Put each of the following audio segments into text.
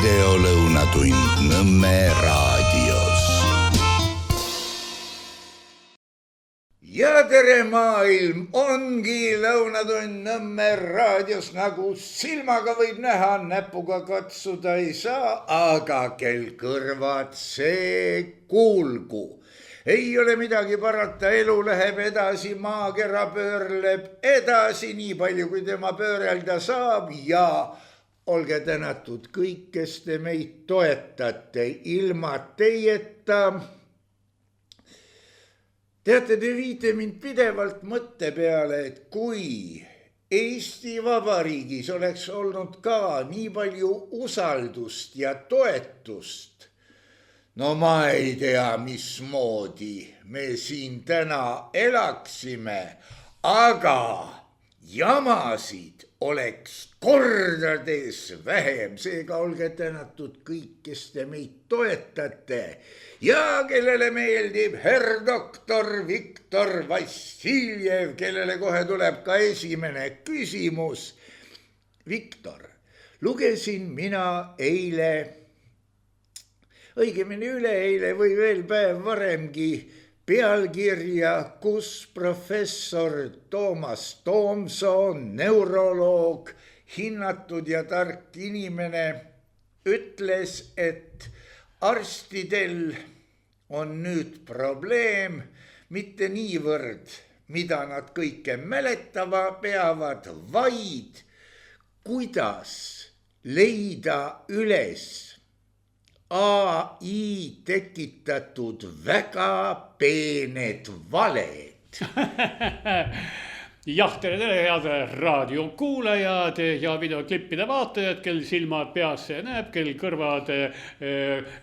videolõunatund Nõmme raadios. Ja tere maailm, ongi lõunatund Nõmme raadios, nagu silmaga võib näha, näpuga katsuda ei saa, aga kel kõrvad, see kuulgu. Ei ole midagi parata, elu läheb edasi, maakera pöörleb edasi nii palju, kui tema pöörelda saab ja olge tänatud kõik, kes te meid toetate ilma teieta. Teate, te viite mind pidevalt mõtte peale, et kui Eesti Vabariigis oleks olnud ka nii palju usaldust ja toetust, no ma ei tea, mismoodi me siin täna elaksime, aga jamasid oleks kordades vähem. Seega olge tänatud kõik, kes te meid toetate ja kellele meeldib herr doktor Viktor Vassiljev, kellele kohe tuleb ka esimene küsimus. Viktor, lugesin mina eile, õigemini üleeile või veel päev varemgi pealkirja, kus professor Toomas Toomson, neuroloog, hinnatud ja tark inimene, ütles, et arstidel on nüüd probleem mitte niivõrd, mida nad kõike mäletama peavad, vaid kuidas leida üles AI tekitatud väga peened valed. Jah, tere, head raadiokuulajad ja videoklippide vaatajad, kel silmad peas näeb, kel kõrvad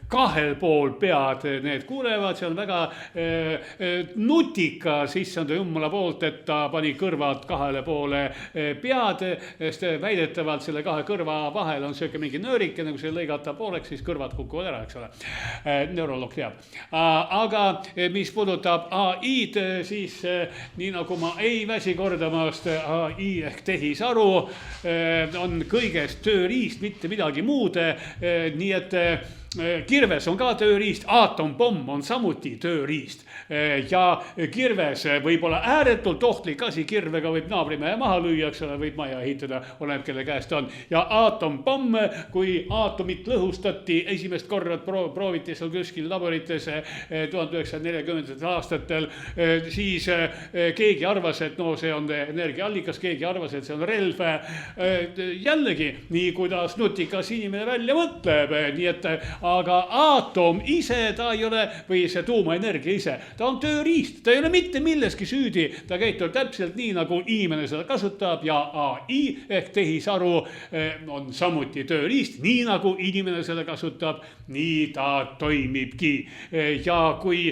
kahel pool pead need kuulevad. See on väga nutikas issanda jummala poolt, et ta pani kõrvad kahele poole pead, sest väidetavalt selle kahe kõrva vahel on sööke mingi nöörike, nagu see lõigata pooleks, siis kõrvad kukuvad ära, eks ole. Neuroloog teab. Aga mis puudutab AI-d, siis nii nagu ma ei väsi kordamast, AI ehk tehisaru on kõigest tööriist, mitte midagi muud. Nii et kirves on ka tööriist, aatompomm on samuti tööriist ja kirves võib olla ääretult ohtlik asi, kirvega võib naabrimehe maha lüüa, eks ole, võib maja ehitada, oleneb kelle käest on. Ja aatompomm, kui aatomit lõhustati esimest korda, prooviti seal kuskil laborites 1940. aastatel, siis keegi arvas, et no see on energiaallikas, keegi arvas, et see on relv. Jällegi, nii kuidas nutikas inimene välja mõtleb, nii et aga aatom ise ta ei ole, või see tuumaenergia ise, ta on tööriist, ta ei ole mitte milleski süüdi, ta käitub täpselt nii, nagu inimene seda kasutab ja AI ehk tehisaru on samuti tööriist, nii nagu inimene seda kasutab, nii ta toimibki. Ja kui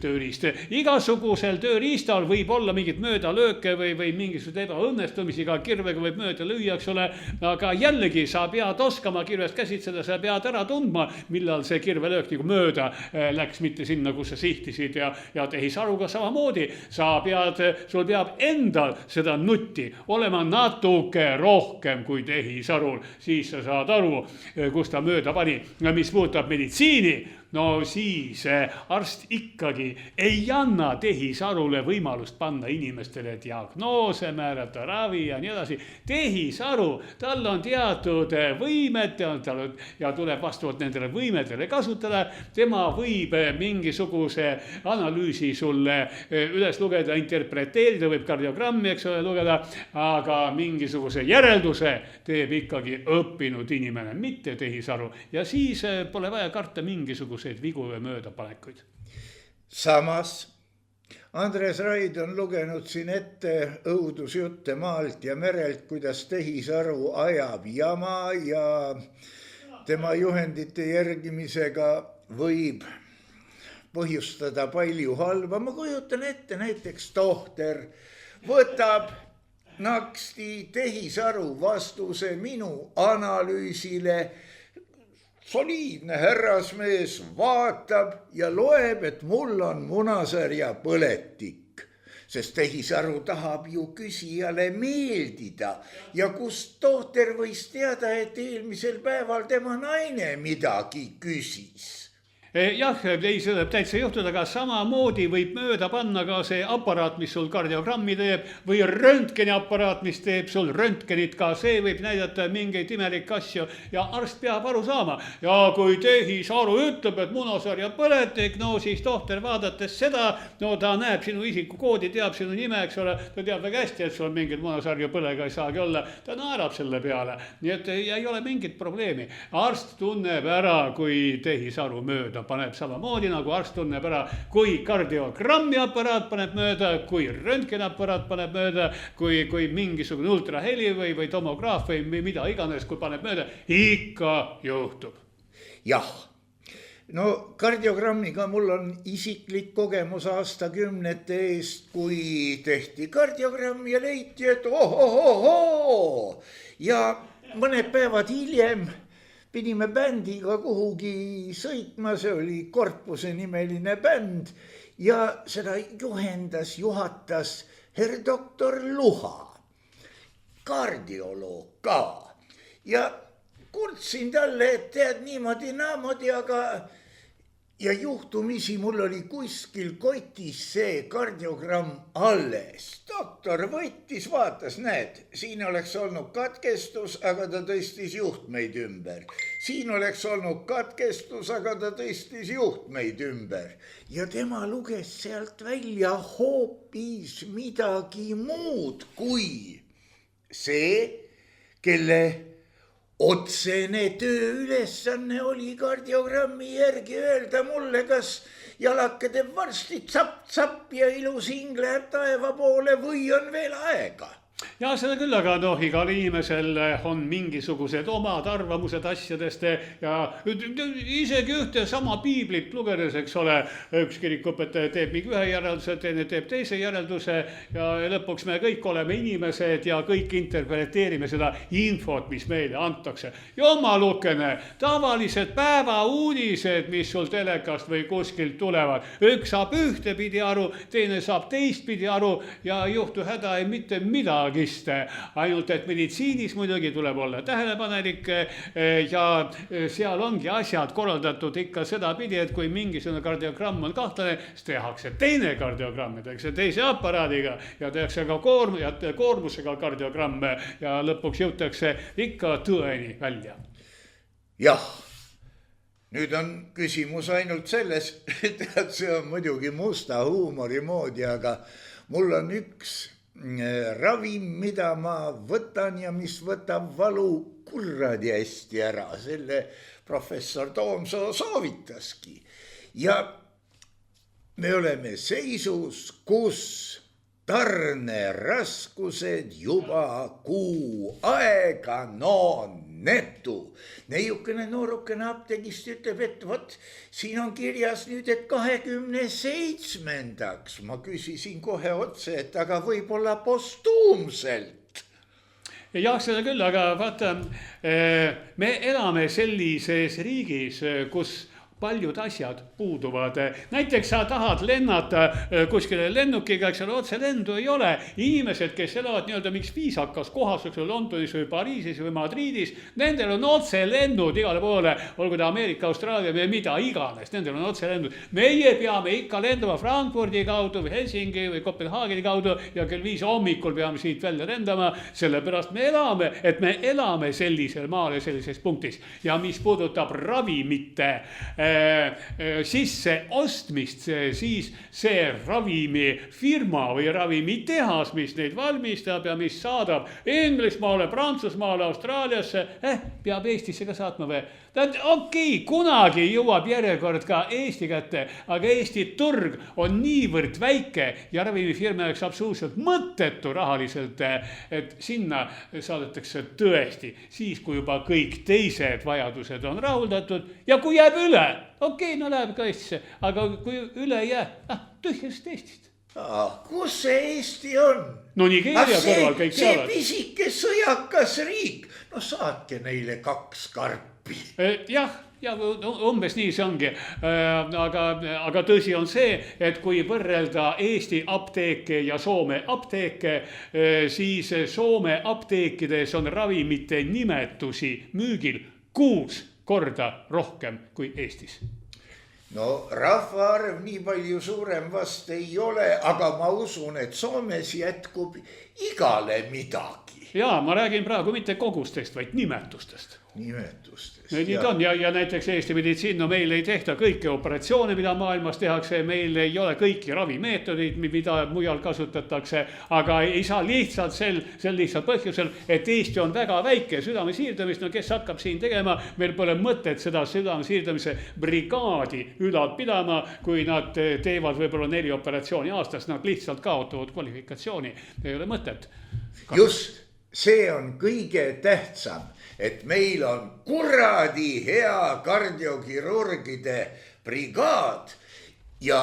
tööriist, igasugusel tööriistal võib olla mingit möödalööke või mingisugused ebaõnnestumisi, ka kirvega võib mööda lüüa, eks ole, aga jällegi sa pead oskama kirvest käsitseda, sa pead ära tundma, millal see kirvelöök nagu mööda läks, mitte sinna, kus sa sihtisid ja tehisaruga samamoodi. Sul peab endal seda nutti olema natuke rohkem kui tehisarul, siis sa saad aru, kus ta mööda pani. Mis puudutab meditsiini, no siis arst ikkagi ei anna tehisarule võimalust panna inimestele diagnoose, määrata ravi ja nii edasi. Tehisaru, tal on teatud võimed ja tuleb vastavalt nendele võimedele kasutada. Tema võib mingisuguse analüüsi sulle üles lugeda, interpreteerida, võib kardiogrammi, eks ole, lugeda, aga mingisuguse järelduse teeb ikkagi õppinud inimene, mitte tehisaru. Ja siis pole vaja karta mingisuguse vigu või möödapanekuid. Samas Andres Raid on lugenud siin ette õudusjutte maalt ja merelt, kuidas tehisaru ajab jama ja tema juhendite järgimisega võib põhjustada palju halba. Ma kujutan ette, näiteks tohter võtab naksti tehisaru vastuse minu analüüsile. Soliidne härrasmees vaatab ja loeb, et mul on munasarja põletik. sest tehisaru tahab ju küsijale meeldida ja kust tohter võis teada, et eelmisel päeval tema naine midagi küsis. Jah, ei, see võib täitsa juhtuda, aga samamoodi võib mööda panna ka see aparaat, mis sul kardiogrammi teeb või röntgeniaparaat, mis teeb sul röntgenit, ka see võib näidata mingeid imelikke asju ja arst peab aru saama. Ja kui tehisaru ütleb, et munasarja põletik, no siis tohter vaadates seda, no ta näeb sinu isikukoodi, teab sinu nime, eks ole, ta teab väga hästi, et sul mingit munasarja põlega ei saagi olla, ta naerab selle peale. Nii et ei ole mingit probleemi. Arst tunneb ära, kui tehisaru mööda paneb samamoodi, nagu arst tunneb ära, kui kardiogrammi aparaat paneb mööda, kui röntgenaparaat paneb mööda, kui mingisugune ultraheli või tomograaf või mida iganes, kui paneb mööda, ikka juhtub. Jah, no kardiogrammiga mul on isiklik kogemus aastakümnete eest, kui tehti kardiogramm ja leiti, et ohohohoo ja mõned päevad hiljem pidime bändiga kuhugi sõitma, see oli Korpuse nimeline bänd ja seda juhatas herr doktor Luha, kardioloog ka. Ja kurtsin talle, et tead niimoodi naamodi, aga ja juhtumisi mul oli kuskil kotis see kardiogramm alles. Doktor võttis, vaatas, näed, siin oleks olnud katkestus, aga ta tõstis juhtmeid ümber. Siin oleks olnud katkestus, aga ta tõstis juhtmeid ümber. Ja tema luges sealt välja hoopis midagi muud kui see, kelle otsene tööülesanne oli kardiogrammi järgi öelda mulle, kas jalake teeb varsti tsapp-tsapp ja ilus hing läheb taeva poole või on veel aega. Ja seda küll, aga noh, igal inimesel on mingisugused omad arvamused asjadest ja isegi ühte sama piiblit lugedes, eks ole, üks kirikuõpetaja teeb mingi ühe järelduse, teine teeb teise järelduse ja lõpuks me kõik oleme inimesed ja kõik interpreteerime seda infot, mis meile antakse. Jumalukene, tavalised päevauudised, mis sul telekast või kuskilt tulevad, üks saab ühtepidi aru, teine saab teistpidi aru ja ei juhtu häda ei mitte midagi. Ainult, et meditsiinis muidugi tuleb olla tähelepanelik ja seal ongi asjad korraldatud ikka sedapidi, et kui mingisugune kardiogramm on kahtlane, siis tehakse teine kardiogramm, tehakse teise aparaadiga ja tehakse ka koormusega kardiogramme ja lõpuks jõutakse ikka tõeni välja. Jah, nüüd on küsimus ainult selles, et see on muidugi musta huumori moodi, aga mul on üks ravim, mida ma võtan ja mis võtab valu kurradi hästi ära. Selle professor Toomsoo soovitaski. Ja me oleme seisus, kus tarneraskused juba kuu aega, no netu. Neiukene noorukene apteegist ütleb, et vot siin on kirjas nüüd, et 27. Ma küsisin kohe otse, et aga võib-olla postuumselt. Jah, seda küll, aga vaata, me elame sellises riigis, kus paljud asjad puuduvad. Näiteks sa tahad lennata kuskile lennukiga, eks ole, otse lendu ei ole. Inimesed, kes elavad nii-öelda miks viisakas kohas, eks ole, Londonis või Pariisis või Madridis, nendel on otse lennud igale poole, olgu ta Ameerika, Austraalia või mida iganes, nendel on otse lennud. Meie peame ikka lendama Frankfurdi kaudu või Helsingi või Kopenhaageni kaudu ja kell 5 hommikul peame siit välja lendama, sellepärast me elame sellisel maal ja sellises punktis. Ja mis puudutab ravimite sisse ostmist, siis see ravimifirma või ravimitehas, mis neid valmistab ja mis saadab Inglismaale, Prantsusmaale, Austraaliasse, peab Eestisse ka saatma või? Okei, kunagi jõuab järjekord ka Eesti kätte, aga Eesti turg on niivõrd väike ja ravimifirma jaoks absoluutselt mõttetu rahaliselt, et sinna saadetakse tõesti siis, kui juba kõik teised vajadused on rahuldatud ja kui jääb üle, okei, no läheb ka Eestisse, aga kui üle ei jää, tühjast Eestist. Kus see Eesti on? No Nigeeria kõrval kõik teavad. See pisike sõjakas riik, no saatke neile 2 karpi. Jah, ja umbes nii see ongi. Aga tõsi on see, et kui võrrelda Eesti apteeke ja Soome apteeke, siis Soome apteekides on ravimite nimetusi müügil 6 korda rohkem kui Eestis. No rahvaarv nii palju suurem vast ei ole, aga ma usun, et Soomes jätkub igale midagi. Jaa, ma räägin praegu mitte kogustest, vaid nimetustest. Nimetustest. Nii ta on ja näiteks Eesti meditsiin, no meil ei tehta kõiki operatsioone, mida maailmas tehakse, meil ei ole kõiki ravimeetodid, mida mujal kasutatakse, aga ei saa lihtsalt sel lihtsalt põhjusel, et Eesti on väga väike südame siirdamist, no kes hakkab siin tegema, meil pole mõtet seda südame siirdamise brigaadi ülal pidama, kui nad teevad võib-olla 4 operatsiooni aastas, nad lihtsalt kaotavad kvalifikatsiooni, ei ole mõtet. Just, see on kõige tähtsam, et meil on kuradi hea kardiokirurgide brigaad ja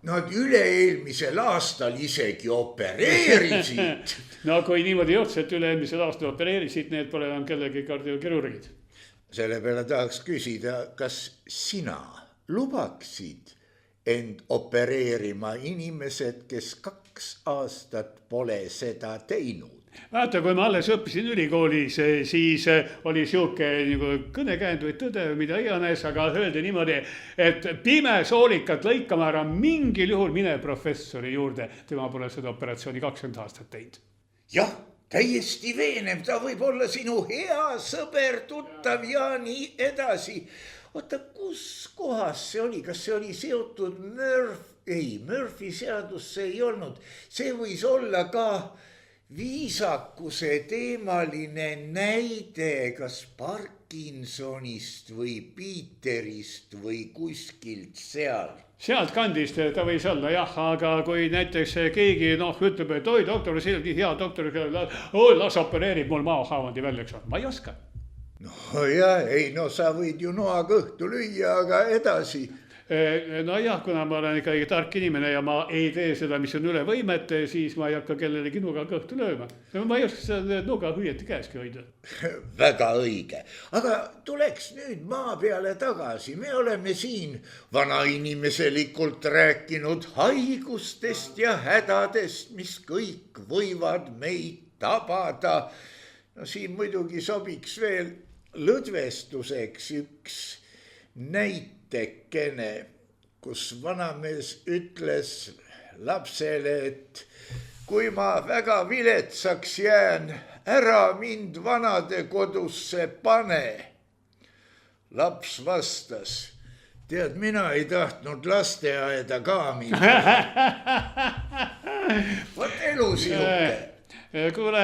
nad üle-eelmisel aastal isegi opereerisid. No kui niimoodi juhtus, et üle-eelmisel aastal opereerisid, need pole enam kellegi kardiokirurgid. Selle peale tahaks küsida, kas sina lubaksid end opereerima inimesed, kes 2 aastat pole seda teinud? Vaata, kui ma alles õppisin ülikoolis, siis oli siuke nagu kõnekäend või tõde või mida iganes, aga öeldi niimoodi, et pimesoolikat lõikama ära mingil juhul mine professori juurde. Tema pole seda operatsiooni 20 aastat teinud. Jah, täiesti veenev, ta võib olla sinu hea sõber, tuttav ja nii edasi. Oota, kus kohas see oli? Kas see oli seotud Murphy seadus see ei olnud. See võis olla ka viisakuse teemaline näide, kas Parkinsonist või Peterist või kuskilt seal. Sealt kandist ta võis olla jah, aga kui näiteks keegi ütleb, et oi doktor, see on nii hea doktor, las opereerib mul maahaavandi välja, eks ole, ma ei oska. No jah, sa võid ju noa kõhtu lüüa, aga edasi. No jah, kuna ma olen ikkagi tark inimene ja ma ei tee seda, mis on üle võimete, siis ma ei hakka kellelegi nuga kõhtu lööma. Ma ei oska seda nuga õieti käeski hoida. Väga õige. Aga tuleks nüüd maa peale tagasi. Me oleme siin vanainimeselikult rääkinud haigustest ja hädadest, mis kõik võivad meid tabada. No siin muidugi sobiks veel lõdvestuseks üks näitekene, kus vanamees ütles lapsele, et kui ma väga viletsaks jään, ära mind vanadekodusse pane. Laps vastas, tead, mina ei tahtnud lasteaeda ka minna. Vot elu sihuke. Kuule,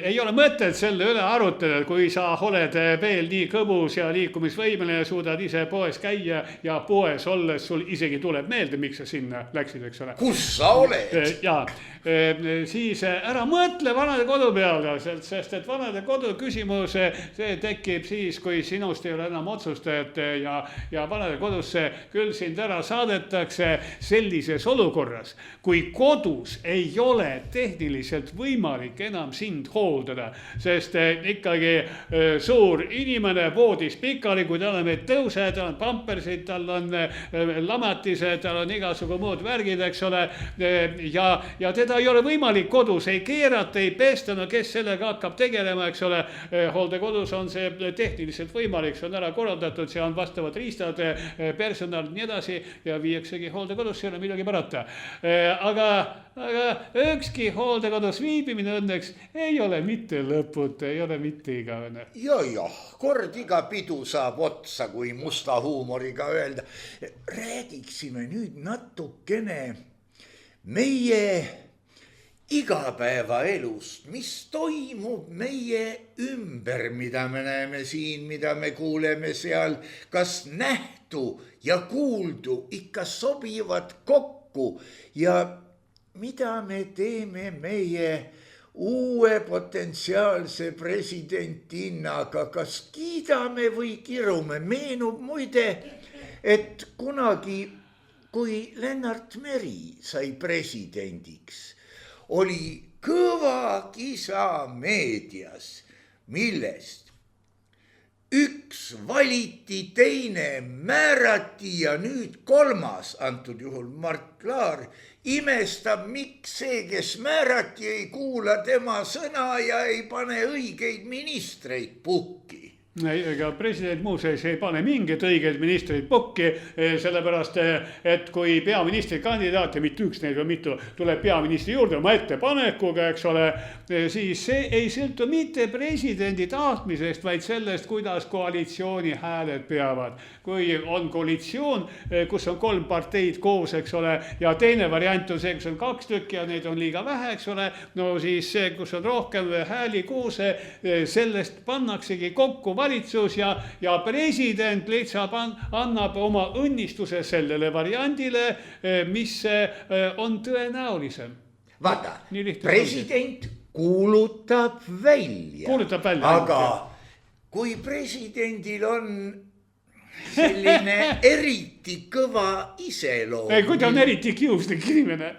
ei ole mõtet selle üle arutada, kui sa oled veel nii kõbus ja liikumisvõimeline ja suudad ise poes käia ja poes olles sul isegi tuleb meelde, miks sa sinna läksid, eks ole. Kus sa oled? Ja siis ära mõtle vanade kodu peale, sest et vanade kodu küsimus, see tekib siis, kui sinust ei ole enam otsustajat ja vanade kodusse küll sind ära saadetakse sellises olukorras, kui kodus ei ole tehniliselt võimalik enam sind hooldada, sest ikkagi suur inimene voodis pikali, kui tal on need tõused, tal on pampersid, tal on lamatised, tal on igasugu muud värgid, eks ole, ja teda ei ole võimalik kodus, ei keerata, ei pesta, no kes sellega hakkab tegelema, eks ole, hooldekodus on see tehniliselt võimalik, see on ära korraldatud, see on vastavad riistad, personal, nii edasi ja viieksegi hooldekodus, ei ole midagi parata. Aga ükski hooldekodus viibimine õnneks ei ole mitte lõputu, ei ole mitte igavene. Jah, kord iga pidu saab otsa, kui musta huumoriga öelda. Räägiksime nüüd natukene meie igapäevaelust, mis toimub meie ümber, mida me näeme siin, mida me kuuleme seal, kas nähtu ja kuuldu ikka sobivad kokku ja mida me teeme meie uue potentsiaalse presidentinnaga, kas kiidame või kirume. Meenub muide, et kunagi, kui Lennart Meri sai presidendiks, oli kõva kisa meedias, millest üks valiti, teine määrati ja nüüd kolmas, antud juhul Mart Laar, imestab, miks see, kes määrati, ei kuula tema sõna ja ei pane õigeid ministreid pukki. Ega president muuseas ei pane mingeid õigeid ministreid pukki, sellepärast, et kui peaministrikandidaat ja mitte üks neid või mitu tuleb peaministri juurde oma ettepanekuga, eks ole, siis see ei sõltu mitte presidendi tahtmisest, vaid sellest, kuidas koalitsiooni hääled peavad. Kui on koalitsioon, kus on 3 parteid koos, eks ole, ja teine variant on see, kus on 2 tükki ja neid on liiga vähe, eks ole, no siis see, kus on rohkem hääli koos, sellest pannaksegi kokku valitsus ja president lihtsalt annab oma õnnistuse sellele variandile, mis on tõenäolisem. Vaata, president kuulutab välja. Aga kui presidendil on selline eriti kõva iseloom. Kui ta on eriti kiuslik inimene.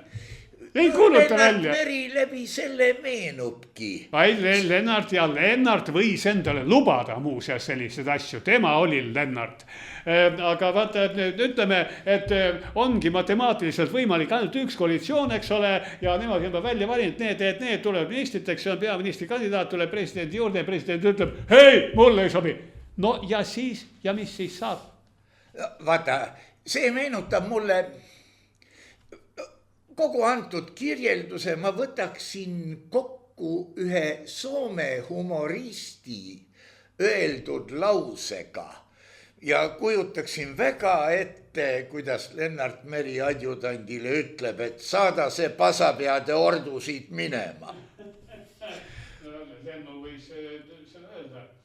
Ei kuuluta välja. Lennart Meri läbi selle meenubki. Lennart võis endale lubada muuseas selliseid asju. Tema oli Lennart. Aga vaata, et ütleme, et ongi matemaatiliselt võimalik ainult üks koalitsioon, eks ole, ja nemad juba välja valinud, need tulevad ministriteks, see on peaministri kandidaat, tuleb presidendi juurde ja president ütleb, hei, mulle ei sobi. No ja siis, ja mis siis saab? Vaata, see meenutab mulle kogu antud kirjelduse, ma võtaksin kokku ühe Soome humoristi öeldud lausega ja kujutaksin väga ette, kuidas Lennart Meri adjutandile ütleb, et saada see pasapeade ordu siit minema.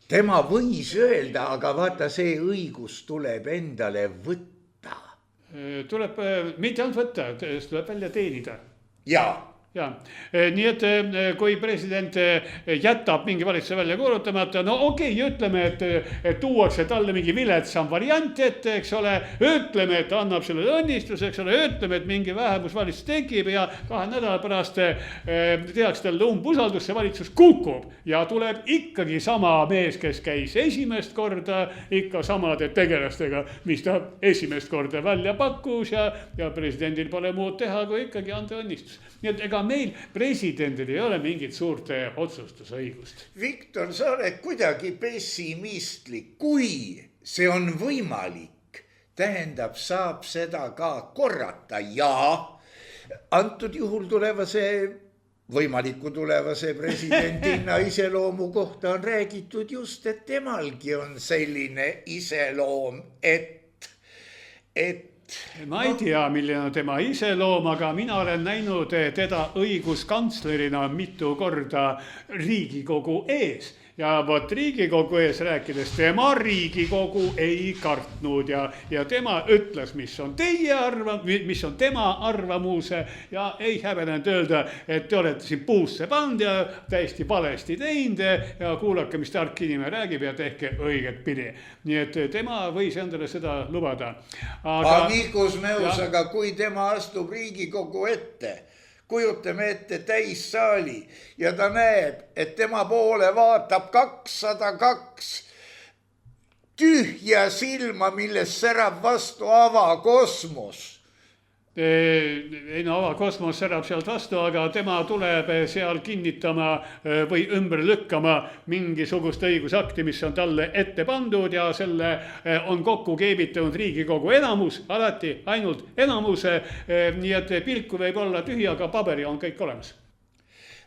Tema võis öelda, aga vaata, see õigus tuleb endale võtta. Tuleb mitte ainult võtta, tuleb välja teenida. Jaa. Nii et kui president jätab mingi valitsuse välja kuulutamata, no okei, ütleme, et tuuakse talle mingi viletsam variant ette, eks ole, ütleme, et annab selle õnnistuse, eks ole, ütleme, et mingi vähemusvalitsus tekib ja 2 nädala pärast tehakse talle umbusaldus, see valitsus kukub ja tuleb ikkagi sama mees, kes käis esimest korda, ikka samade tegelastega, mis ta esimest korda välja pakkus ja presidendil pole muud teha, kui ikkagi anda õnnistus. Nii et ega meil presidendil ei ole mingit suurt otsustusõigust. Viktor, sa oled kuidagi pessimistlik. Kui see on võimalik, tähendab, saab seda ka korrata ja antud juhul võimaliku tulevase presidendina iseloomu kohta on räägitud just, et temalgi on selline iseloom, et ma ei tea, milline on tema iseloom, aga mina olen näinud teda õiguskantslerina mitu korda Riigikogu ees. Ja vot Riigikogu ees rääkides, tema Riigikogu ei kartnud ja tema ütles, mis on tema arvamuse ja ei häbenenud öelda, et te olete siin puusse pannud ja täiesti valesti teinud ja kuulake, mis tark inimene räägib ja tehke õiget pidi. Nii et tema võis endale seda lubada. Amikus Meus, aga kui tema astub Riigikogu ette, kujutame ette täissaali ja ta näeb, et tema poole vaatab 202 tühja silma, millest särab vastu avakosmos. Ei no avakosmos särab sealt vastu, aga tema tuleb seal kinnitama või ümber lükkama mingisugust õigusakti, mis on talle ette pandud ja selle on kokku keevitanud Riigikogu enamus, alati ainult enamuse, nii et pilku võib olla tühi, aga paberi on kõik olemas.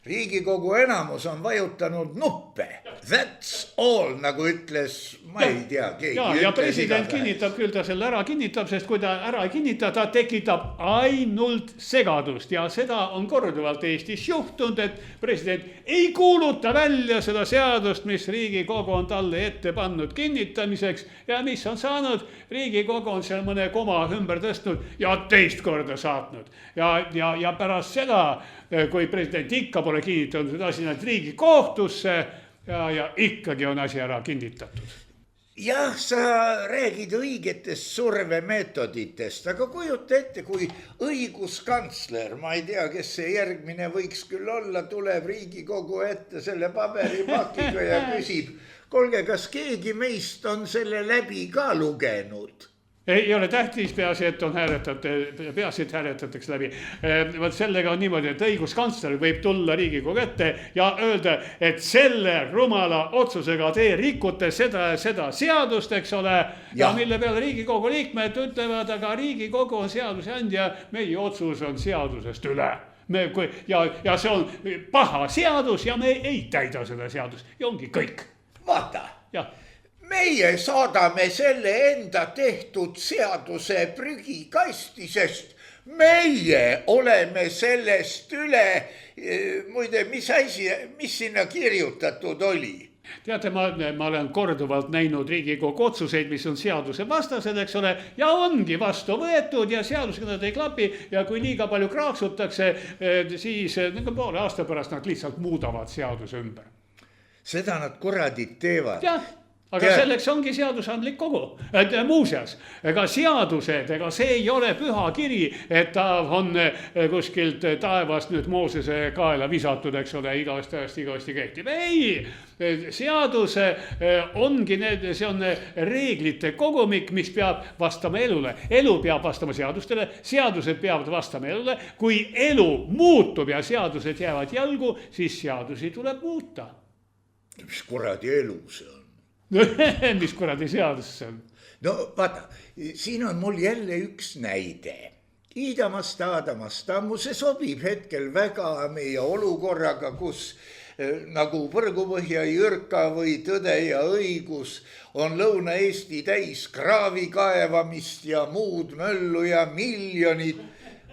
Riigikogu enamus on vajutanud nuppe. That's all, nagu ütles, ma ei tea, keegi. Ja president kinnitab, küll ta selle ära kinnitab, sest kui ta ära ei kinnita, ta tekitab ainult segadust. Ja seda on korduvalt Eestis juhtunud, et president ei kuuluta välja seda seadust, mis Riigikogu on talle ette pannud kinnitamiseks. Ja mis on saanud? Riigikogu on seal mõne koma ümber tõstnud ja teist korda saatnud. Ja pärast seda, kui president ikka pole kinnitanud, et asi näed Riigikohtusse ja ikkagi on asi ära kinnitatud. jah, sa räägid õigetest survemeetoditest, aga kujuta ette, kui õiguskantsler, ma ei tea, kes see järgmine võiks küll olla, tuleb Riigikogu ette selle paberipakiga ja küsib, kuulge, kas keegi meist on selle läbi ka lugenud? Ei ole tähtis, peaasi, et hääletatakse läbi. Vaat sellega on niimoodi, et õiguskantsler võib tulla Riigikogu ette ja öelda, et selle rumala otsusega te rikute seda ja seda seadust, eks ole. Ja mille peale Riigikogu liikmed ütlevad, aga Riigikogu on seadusandja, meie otsus on seadusest üle. Ja see on paha seadus ja me ei täida seda seadust ja ongi kõik. Vaata. Jah. Meie saadame selle enda tehtud seaduse prügikasti, sest meie oleme sellest üle, muide, mis sinna kirjutatud oli? Teate, ma olen korduvalt näinud Riigikogu otsuseid, mis on seaduse vastased, eks ole, ja ongi vastu võetud ja seadusega nad ei klapi ja kui liiga palju kraaksutakse, siis poole aasta pärast nad lihtsalt muudavad seaduse ümber. Seda nad kuradid teevad. Jah. Aga selleks ongi seadusandlik kogu. Muuseas, ega seadused, ega see ei ole püha kiri, et ta on kuskilt taevast nüüd Moosese kaela visatud, eks ole, igavesti kehtib. Ei, seadus ongi see on reeglite kogumik, mis peab vastama elule. Elu peab vastama seadustele, seadused peavad vastama elule. Kui elu muutub ja seadused jäävad jalgu, siis seadusi tuleb muuta. Mis kuradi elu see on? Mis kuradi seadus see on? No vaata, siin on mul jälle üks näide. Iidamast Aadamast ammu, see sobib hetkel väga meie olukorraga, kus nagu Võrgupõhja Jürka või Tõde ja õigus on Lõuna-Eesti täis kraavi kaevamist ja muud möllu ja miljonid.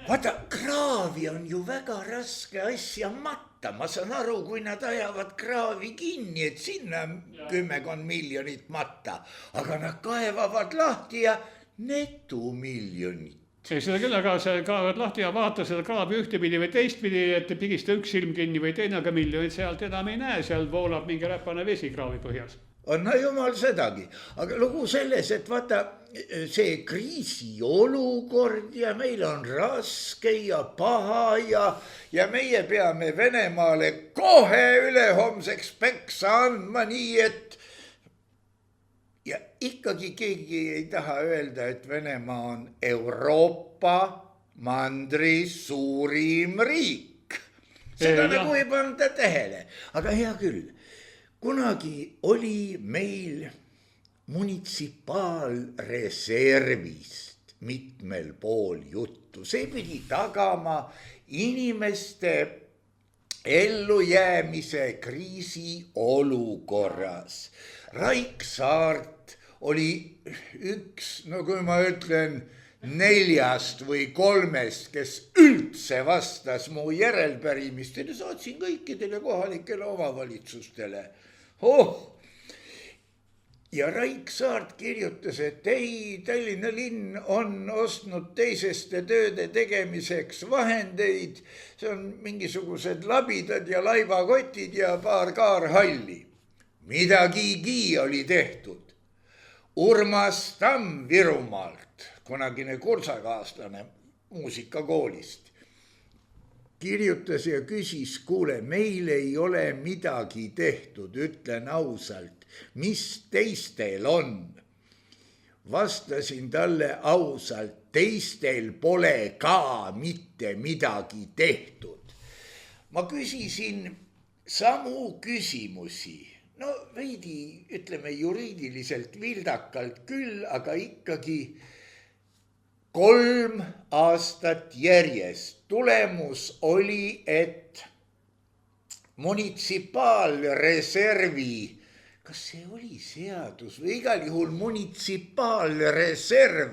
Vaata, kraavi on ju väga raske asja matta. Ma saan aru, kui nad ajavad kraavi kinni, et sinna 10 miljonit matta. Aga nad kaevavad lahti ja netumiljonit. Ei seda küll, aga sa kaevad lahti ja vaata seda kraavi ühtepidi või teistpidi, et pigista üks silm kinni või teine, aga miljonit sealt enam ei näe, seal voolab mingi räpane vesi kraavi põhjas. No jumal sedagi, aga lugu selles, et vaata see kriisiolukord ja meil on raske ja paha ja meie peame Venemaale kohe ülehomseks peksa andma, nii et ja ikkagi keegi ei taha öelda, et Venemaa on Euroopa mandri suurim riik. Seda nagu ei panda tähele, aga hea küll. Kunagi oli meil munitsipaalreservist mitmel pool juttu. See pidi tagama inimeste ellujäämise kriisiolukorras. Raik Saart oli üks, no kui ma ütlen, 4 või 3, kes üldse vastas mu järelpärimistele, saatsin kõikidele kohalikele omavalitsustele. Ja Raik Saart kirjutas, et ei, Tallinna linn on ostnud teiseste tööde tegemiseks vahendeid, see on mingisugused labidad ja laivakotid ja paar kaarhalli. Midagigi oli tehtud. Urmas Tamm Virumaalt, kunagine kursakaaslane muusikakoolist, kirjutas ja küsis, kuule, meil ei ole midagi tehtud, ütlen ausalt, mis teistel on? Vastasin talle ausalt, teistel pole ka mitte midagi tehtud. Ma küsisin samu küsimusi, no veidi, ütleme juriidiliselt vildakalt küll, aga ikkagi 3 aastat järjest. Tulemus oli, et munitsipaalreservi, kas see oli seadus või igal juhul munitsipaalreserv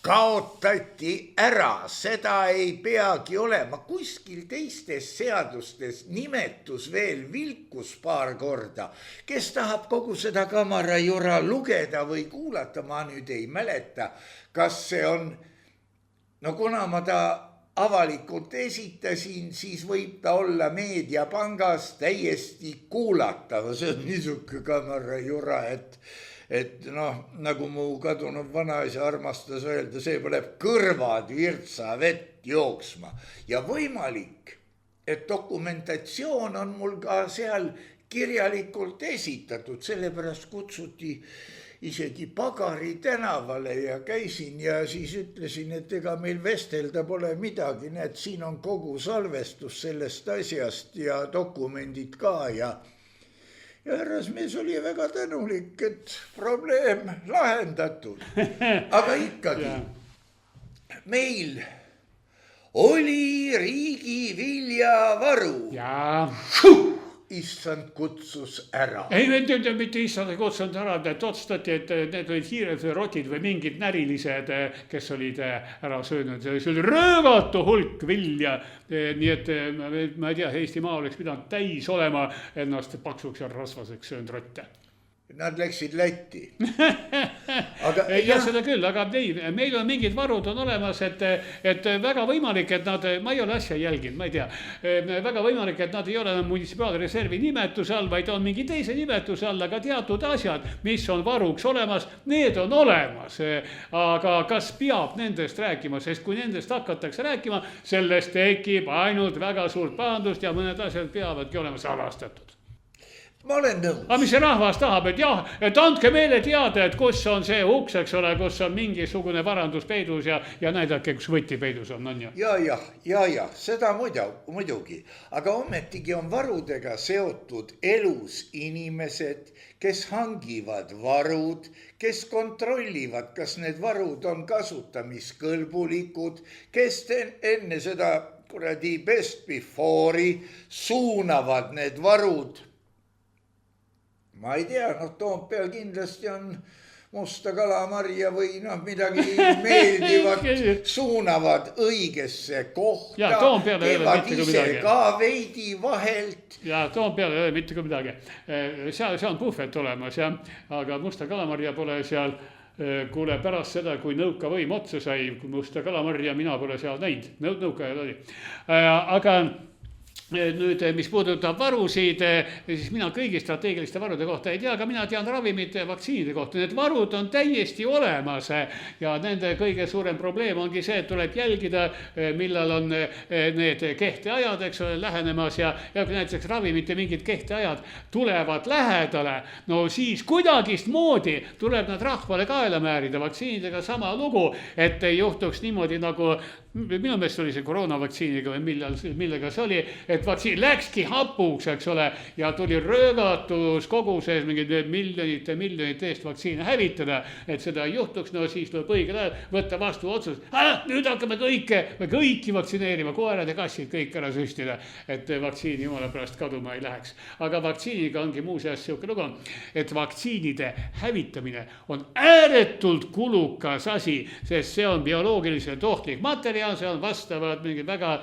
kaotati ära, seda ei peagi olema. Kuskil teistes seadustes nimetus veel vilkus paar korda. Kes tahab kogu seda kamarajura lugeda või kuulata, ma nüüd ei mäleta, kas see on, no kuna ma ta avalikult esitasin, siis võib ta olla Meediapangas täiesti kuulatav. See on niisugune kamarajura, et noh, nagu mu kadunud vanaisa armastas öelda, see paneb kõrvad virtsa vett jooksma ja võimalik, et dokumentatsioon on mul ka seal kirjalikult esitatud, sellepärast kutsuti isegi Pagari tänavale ja käisin ja siis ütlesin, et ega meil vestelda pole midagi, näed, siin on kogu salvestus sellest asjast ja dokumendid ka ja härrasmees oli väga tänulik, et probleem lahendatud. Aga ikkagi, meil oli riigi viljavaru. Jaa. Issand kutsus ära. Ei, mitte issand kutsunud ära, et otsustati, et need olid hiired või rotid või mingid närilised, kes olid ära söönud. See oli röövatu hulk vilja. Nii et ma ei tea, Eestimaa oleks pidanud täis olema ennast paksuks ja rasvaseks söönud rotte. Nad läksid Lätti. Ja seda küll, aga ei, meil on mingid varud on olemas, et väga võimalik, et nad, ma ei ole asja jälginud, ma ei tea, väga võimalik, et nad ei ole munitsipaalreservi nimetuse all, vaid on mingi teise nimetuse all, aga teatud asjad, mis on varuks olemas, need on olemas. Aga kas peab nendest rääkima, sest kui nendest hakatakse rääkima, sellest tekib ainult väga suurt pahandust ja mõned asjad peavadki olema salastatud. Ma olen nõus. Aga mis see rahvas tahab, et jah, et andke meile teada, et kus on see uks, eks ole, kus on mingisugune varandus peidus ja näidake, kus võti peidus on ju. Ja, seda muidugi. Aga ometigi on varudega seotud elus inimesed, kes hangivad varud, kes kontrollivad, kas need varud on kasutamiskõlbulikud, kes enne seda kuradi best before'i suunavad need varud. Ma ei tea, Toompeal kindlasti on musta kalamarja või midagi meeldivat suunavad õigesse kohta. Ja Toompeal ei ole mitte kui midagi. Ka veidi vahelt. Ja Toompeal ei ole mitte kui midagi. Seal on puhvet olemas, aga musta kalamarja pole seal. Kuule, pärast seda, kui nõukavõim otsa sai, musta kalamarja mina pole seal näinud. Nõukaajal oli. Aga nüüd, mis puudutab varusid, siis mina kõigi strateegiliste varude kohta ei tea, aga mina tean ravimite ja vaktsiinide kohta. Need varud on täiesti olemas ja nende kõige suurem probleem ongi see, et tuleb jälgida, millal on need kehtiajad, eks ole, lähenemas ja kui näiteks ravimite mingid kehtiajad tulevad lähedale, no siis kuidagist moodi tuleb nad rahvale kaela määrida. Vaktsiinidega sama lugu, et ei juhtuks niimoodi nagu minu meelest oli see koroonavaktsiiniga või millega see oli, et vaktsiin läkski hapuks, eks ole, ja tuli röögatus koguses mingid miljonite eest vaktsiine hävitada, et seda ei juhtuks, no siis tuleb õigel ajal võtta vastu otsus. Nüüd hakkame kõiki vaktsineerima, koerad ja kassid kõik ära süstida, et vaktsiini jumala pärast kaduma ei läheks. Aga vaktsiiniga ongi muuseas siuke lugu, et vaktsiinide hävitamine on ääretult kulukas asi, sest see on bioloogiliselt ohtlik materjal, seal on vastavad mingid väga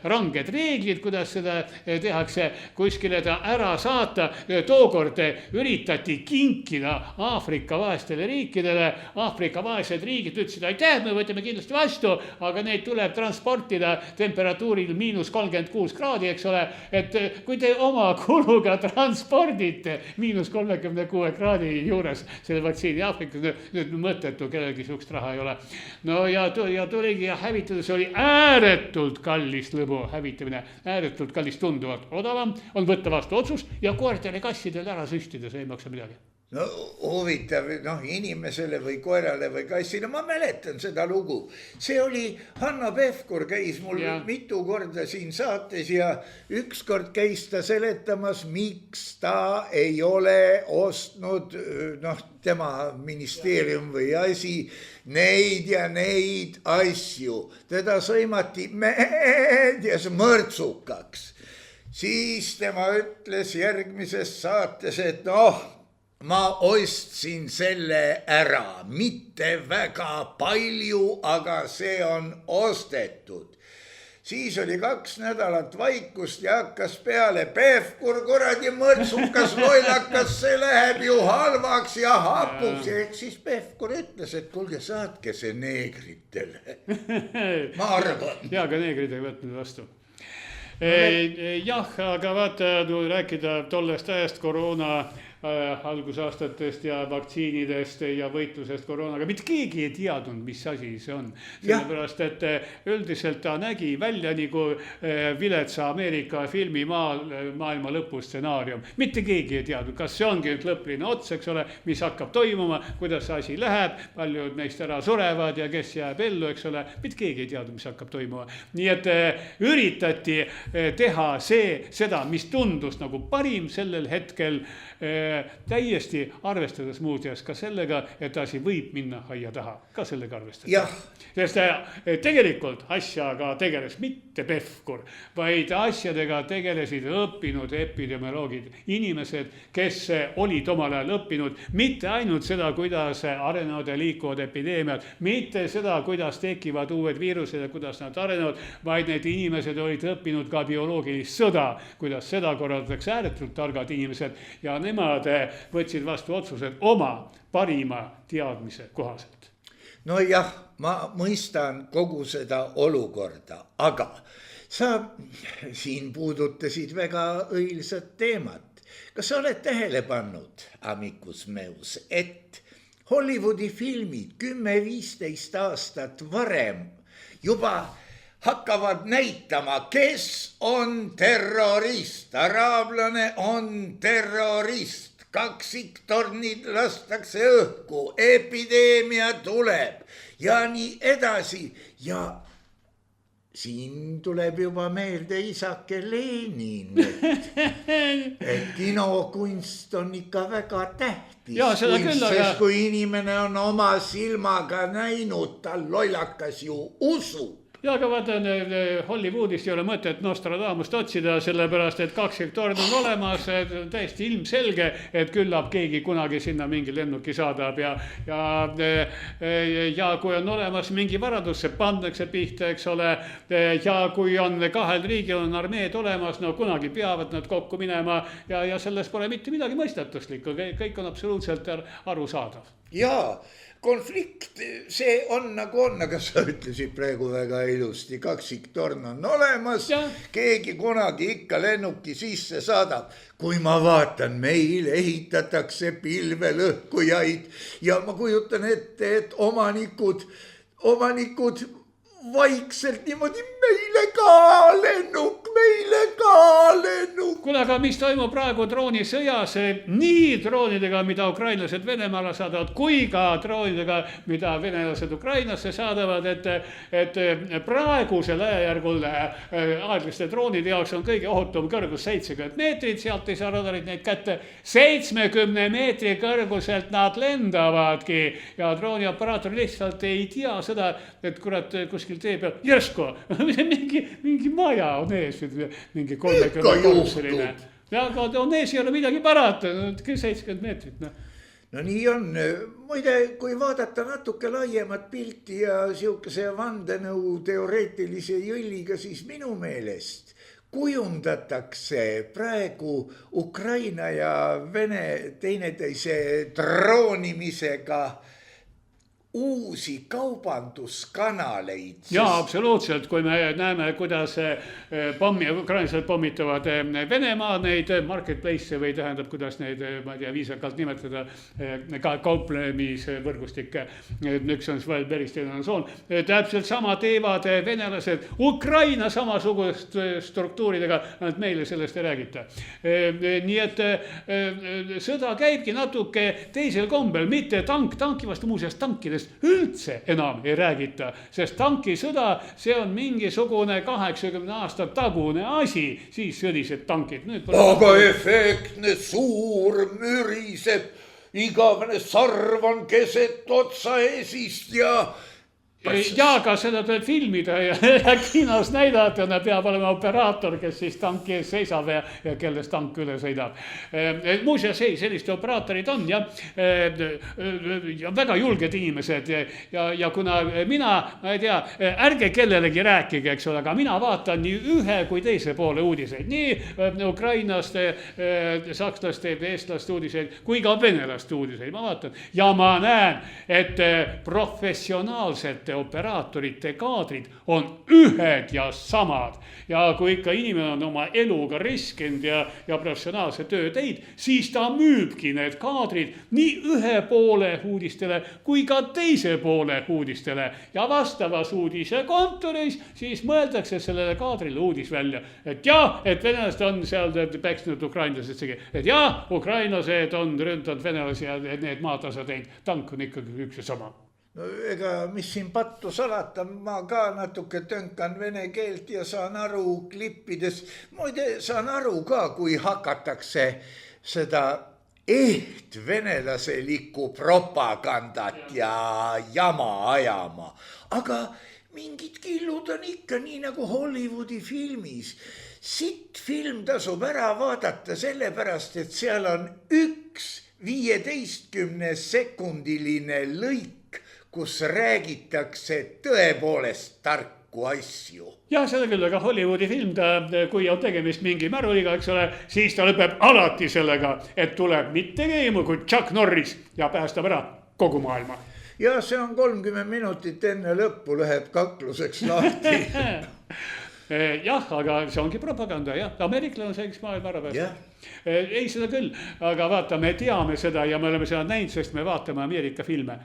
ranged reeglid, kuidas seda tehakse, kuskile ta ära saata. Tookord üritati kinkida Aafrika vaestele riikidele. Aafrika vaesed riigid ütlesid, aitäh, me võtame kindlasti vastu, aga neid tuleb transportida temperatuuril -36 kraadi, eks ole. Et kui te oma kuluga transpordite -36 kraadi juures selle vaktsiini Aafrikas, nüüd mõttetu, kellelgi sihukest raha ei ole. No ja tuligi ja hävitada, see oli ääretult kallis lõbu hävitamine, ääretult kallis, tunduvalt odavam on võtta vastu otsus ja koertele kassidele ära süstida, see ei maksa midagi. No huvitav, inimesele või koerale või kassile, ma mäletan seda lugu. See oli, Hanno Pevkur käis mul mitu korda siin saates ja ükskord käis ta seletamas, miks ta ei ole ostnud, tema ministeerium või asi, neid ja neid asju. Teda sõimati meedias mõrtsukaks. Siis tema ütles järgmises saates, et ma ostsin selle ära, mitte väga palju, aga see on ostetud. Siis oli 2 nädalat vaikust ja hakkas peale, Pevkur, kuradi mõrtsukas, lollakas, see läheb ju halvaks ja hapuks. Ehk siis Pevkur ütles, et kuulge, saatke see neegritele. Ma arvan. Ja, aga neegrid ei võtnud vastu. Jah, aga vaata, rääkida tollest ajast koroona algusaastatest ja vaktsiinidest ja võitlusest koroonaga. Mitte keegi ei teadnud, mis asi see on. Sellepärast, et üldiselt ta nägi välja nagu viletsa Ameerika filmi maailma lõpustsenaarium. Mitte keegi ei teadnud, kas see ongi nüüd lõpline ots, eks ole, mis hakkab toimuma, kuidas see asi läheb, paljud neist ära surevad ja kes jääb ellu, eks ole. Mitte keegi ei teadnud, mis hakkab toimuma. Nii et üritati teha seda, mis tundus nagu parim sellel hetkel, täiesti arvestades muuseas ka sellega, et asi võib minna aia taha. Ka sellega arvestades. Sest tegelikult asjaga tegeles mitte Pevkur, vaid asjadega tegelesid õppinud epidemioloogid, inimesed, kes olid omal ajal õppinud mitte ainult seda, kuidas arenevad ja liikuvad epideemiad, mitte seda, kuidas tekivad uued viirused ja kuidas nad arenevad, vaid need inimesed olid õppinud ka bioloogilist sõda, kuidas seda korraldatakse ääretult targad inimesed ja nemad võtsid vastu otsused oma parima teadmise kohaselt. No jah, ma mõistan kogu seda olukorda, aga sa siin puudutasid väga õilsat teemat. Kas sa oled tähele pannud, Amicus Meus, et Hollywoodi filmid 10-15 aastat varem juba hakkavad näitama, kes on terrorist, araablane on terrorist. Kaksiktornid lastakse õhku, epideemia tuleb ja nii edasi. Ja siin tuleb juba meelde isake Lenin, et kinokunst on ikka väga tähtis. Sest kui inimene on oma silmaga näinud, tal lollakas ju usub. Ja aga vaata, Hollywoodist ei ole mõtet Nostradamust otsida, sellepärast, et kaksiktorn on olemas, täiesti ilmselge, et küllap keegi kunagi sinna mingi lennuki saadab ja kui on olemas mingi varadus, see pandakse pihta, eks ole, ja kui on kahel riigil on armeed olemas, no kunagi peavad nad kokku minema ja selles pole mitte midagi mõistatuslikku, kõik on absoluutselt arusaadav. Jaa, konflikt, see on nagu on, aga sa ütlesid praegu väga ilusti, kaksiktorn on olemas, keegi kunagi ikka lennuki sisse saadab. Kui ma vaatan, meil ehitatakse pilvelõhkujaid ja ma kujutan ette, et omanikud vaikselt niimoodi meile ka lennuk. Kuule, aga mis toimub praegu droonisõjas, nii droonidega, mida ukrainlased Venemaale saadavad, kui ka droonidega, mida venelased Ukrainasse saadavad, et praegusel ajajärgul aeglaste droonide jaoks on kõige ohutum kõrgus 70 meetrit, sealt ei saa radarid neid kätte, 70 meetri kõrguselt nad lendavadki ja droonioperaator lihtsalt ei tea seda, et kurat kuskil tee peal, järsku, mingi maja on ees, mingi 30-korruseline. Ja aga on ees ei ole midagi parata, 70 meetrit. No nii on. Muide, kui vaadata natuke laiemat pilti ja siukese vandenõu teoreetilise jõlliga, siis minu meelest kujundatakse praegu Ukraina ja Vene teineteise droonimisega uusi kaubanduskanaleid. Jaa, absoluutselt. Kui me näeme, kuidas ukrainlased pommitavad Venemaa neid marketplace või tähendab, kuidas neid, ma ei tea, viisakalt nimetada, kauplemisvõrgustikke. Üks on Svalberist, teine on Soon. Täpselt sama teevad venelased Ukraina samasugust struktuuridega, nad meile sellest ei räägita. Nii et sõda käibki natuke teisel kombel, mitte tanki vastu muuseas tankidest üldse enam ei räägita, sest tankisõda, see on mingisugune 80 aastat tagune asi, siis sõdised tankid. Aga efektne, suur, müriseb, igavene sarv on keset otsa esist ja aga seda tuleb filmida ja kinos näidata, peab olema operaator, kes siis tanki ees seisab ja kellest tank üle sõidab. Muuseas, sellist operaatorid on ja väga julged inimesed ja kuna mina, ma ei tea, ärge kellelegi rääkige, eks ole, aga mina vaatan nii ühe kui teise poole uudiseid, nii ukrainaste, sakslaste, eestlaste uudiseid kui ka venelaste uudiseid ma vaatan ja ma näen, et professionaalsete erinevate operaatorite kaadrid on ühed ja samad. Ja kui ikka inimene on oma eluga riskinud ja professionaalse töö teinud, siis ta müübki need kaadrid nii ühe poole uudistele kui ka teise poole uudistele. Ja vastavas uudisekontoris siis mõeldakse sellele kaadrile uudis välja. Et jah, et venelased on seal peksnud ukrainlased, et jah, ukrainlased on ründanud venelasi ja need maatasa teinud. Tank on ikkagi üks ja sama. No ega mis siin pattu salata, ma ka natuke tönkan vene keelt ja saan aru klippides. Muide, saan aru ka, kui hakatakse seda venelaselikku propagandat ja jama ajama. Aga mingid killud on ikka nii nagu Hollywoodi filmis. Sitt film tasub ära vaadata sellepärast, et seal on üks 15-sekundiline lõik, kus räägitakse tõepoolest tarku asju. Ja seda küll, aga Hollywoodi film, kui on tegemist mingi märuliga, eks ole, siis ta lõpeb alati sellega, et tuleb mitte keegi kui Chuck Norris ja päästab ära kogu maailma. Ja see on 30 minutit enne lõppu läheb kakluseks lahti. Jah, aga see ongi propaganda, jah. Ameeriklane on see, kes maailma ära päästab. Ei, seda küll, aga vaata, me teame seda ja me oleme seda näinud, sest me vaatame Ameerika filme.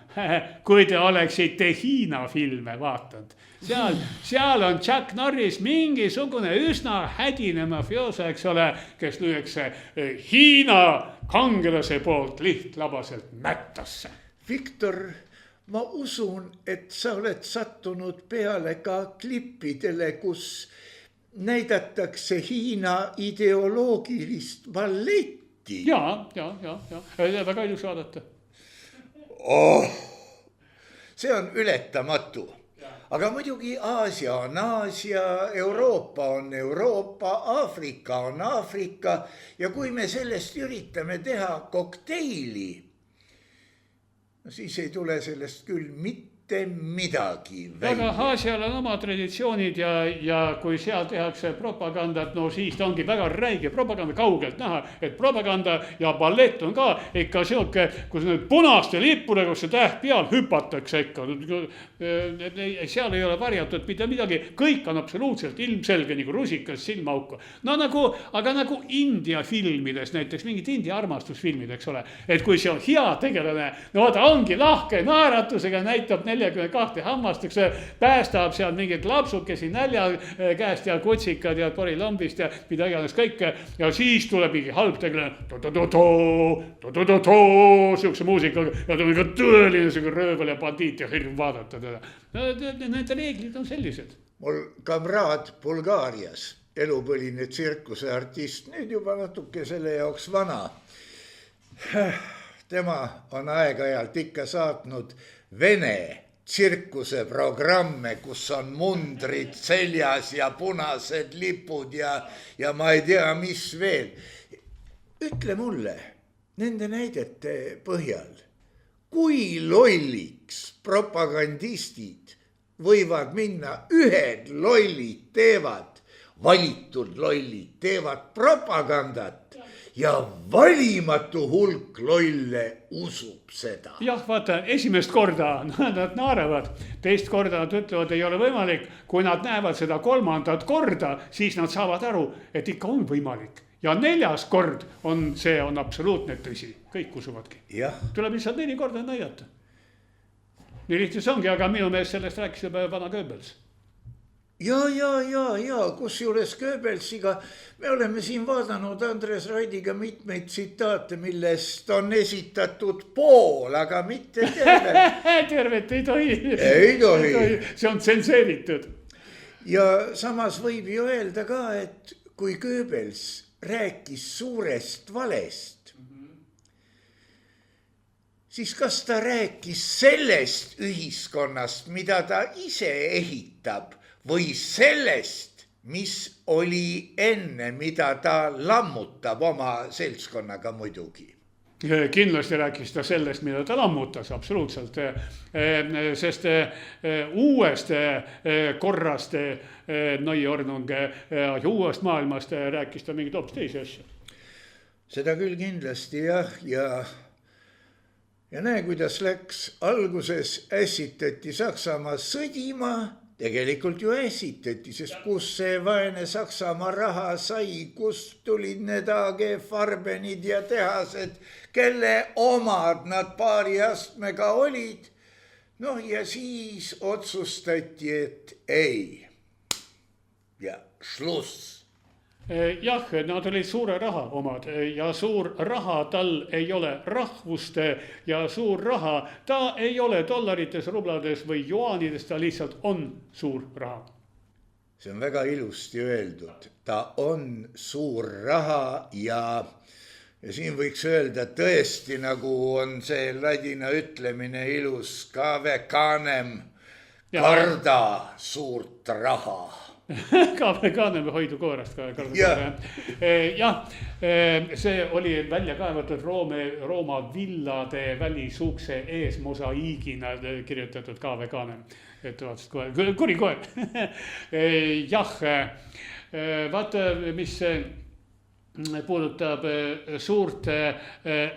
Kui te oleksite Hiina filme vaatanud, seal on Chuck Norris mingisugune üsna hädine mafioosa, eks ole, kes lüüakse Hiina kangelase poolt lihtlabaselt mättasse. Viktor, ma usun, et sa oled sattunud peale ka klippidele, kus näidatakse Hiina ideoloogilist balletti. Ja. Väga ilus vaadata. See on ületamatu. Aga muidugi Aasia on Aasia, Euroopa on Euroopa, Aafrika on Aafrika. Ja kui me sellest üritame teha kokteili, siis ei tule sellest küll mitte midagi välja. Aga Aasial on oma traditsioonid ja kui seal tehakse propagandat, no siis ta ongi väga räige propaganda, kaugelt näha, et propaganda ja ballett on ka ikka siuke, kus need punaste lippude, kus see täht peal hüpatakse ikka. Seal ei ole varjatud mitte midagi, kõik on absoluutselt ilmselge nagu rusikas silmaauku. No aga nagu India filmides, näiteks mingid India armastusfilmid, eks ole, et kui see on hea tegelane, no ta ongi lahke naeratusega, näitab 42 hammast, eks päästab seal mingid lapsukesi nälja käest ja kutsikad ja porilambist ja mida iganes kõike. Ja siis tuleb mingi halb tegelane, siukse muusikaga ja ta on ka tõeline siuke röövel ja bandiit ja hirm vaadata teda. Nende reeglid on sellised. Mul kamraad Bulgaarias, elupõline tsirkuse artist, nüüd juba natuke selle jaoks vana. Tema on aeg-ajalt ikka saatnud Vene tsirkuse programme, kus on mundrid seljas ja punased lipud ja ma ei tea, mis veel. Ütle mulle nende näidete põhjal, kui lolliks propagandistid võivad minna, ühed lollid teevad, valitud lollid teevad propagandat. Ja valimatu hulk lolle usub seda. Jah, vaata, esimest korda nad naaravad, teist korda nad ütlevad, ei ole võimalik. Kui nad näevad seda kolmandat korda, siis nad saavad aru, et ikka on võimalik. Ja 4. kord on absoluutne tõsi. Kõik usuvadki. Tuleb lihtsalt 4 korda näidata. Nii lihtne see ongi, aga minu meelest sellest rääkis juba vana Goebbels. Ja, kus juures Goebbelsiga me oleme siin vaadanud Andres Raidiga mitmeid tsitaate, millest on esitatud pool, aga mitte tervet. Tervet ei tohi. Ei tohi. See on tsenseeritud. Ja samas võib ju öelda ka, et kui Goebbels rääkis suurest valest, siis kas ta rääkis sellest ühiskonnast, mida ta ise ehitab, või sellest, mis oli enne, mida ta lammutab oma seltskonnaga muidugi. Kindlasti rääkis ta sellest, mida ta lammutas, absoluutselt. Sest uuest korrast Neue Ordnung ja uuest maailmast rääkis ta mingit hoopis teisi asju. Seda küll kindlasti jah, ja ja näe, kuidas läks. Alguses ässitati Saksamaa sõdima, tegelikult ju ässitati, sest kus see vaene Saksamaa raha sai, kust tulid need AG Farbenid ja tehased, kelle omad nad paari astmega olid. Noh, ja siis otsustati, et ei. Ja šluss. Jah, nad olid suure raha omad ja suur raha tal ei ole rahvuste ja suur raha, ta ei ole dollarites, rublades või juaanides, ta lihtsalt on suur raha. See on väga ilusti öeldud, ta on suur raha ja siin võiks öelda tõesti, nagu on see ladina ütlemine ilus, cave canem, karda suurt raha. Kanem hoidu koerast. Jah, see oli välja kaevatud Rooma villade välisuukse ees mosaiigina kirjutatud Kaave Kanem. Et vaatasid kohe, kuri koer. Jah, vaata, mis puudutab suurt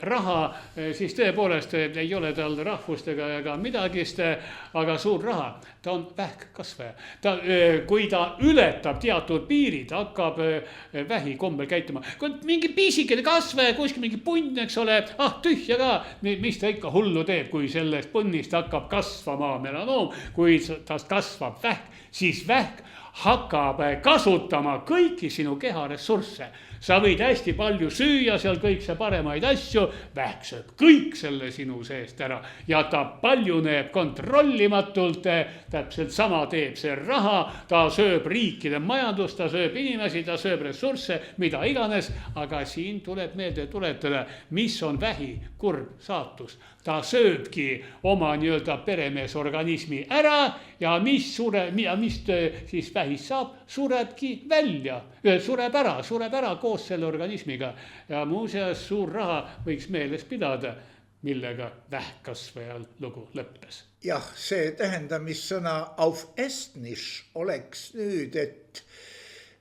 raha, siis tõepoolest ei ole tal rahvust ega midagist, aga suur raha, ta on vähkkasvaja. Kui ta ületab teatud piirid, hakkab vähi kombel käituma. Kui mingi piisikene kasvaja, kuskil mingi punn, eks ole, tühja ka, mis ta ikka hullu teeb, kui sellest punnist hakkab kasvama melanoom, kui tast kasvab vähk, siis vähk hakkab kasutama kõiki sinu keha ressursse. Sa võid hästi palju süüa seal kõik see paremaid asju, vähk sööb kõik selle sinu seest ära ja ta paljuneb kontrollimatult, täpselt sama teeb see raha, ta sööb riikide majandust, ta sööb inimesi, ta sööb ressursse, mida iganes, aga siin tuleb meelde tuletada, mis on vähi kurb saatus. Ta sööbki oma nii-öelda peremees organismi ära ja mis siis vähis saab, surebki välja, sureb ära koos selle organismiga. Ja muuseas suur raha võiks meeles pidada, millega vähkkasvajal lugu lõppes. Jah, see tähendamissõna auf Estnisch oleks nüüd, et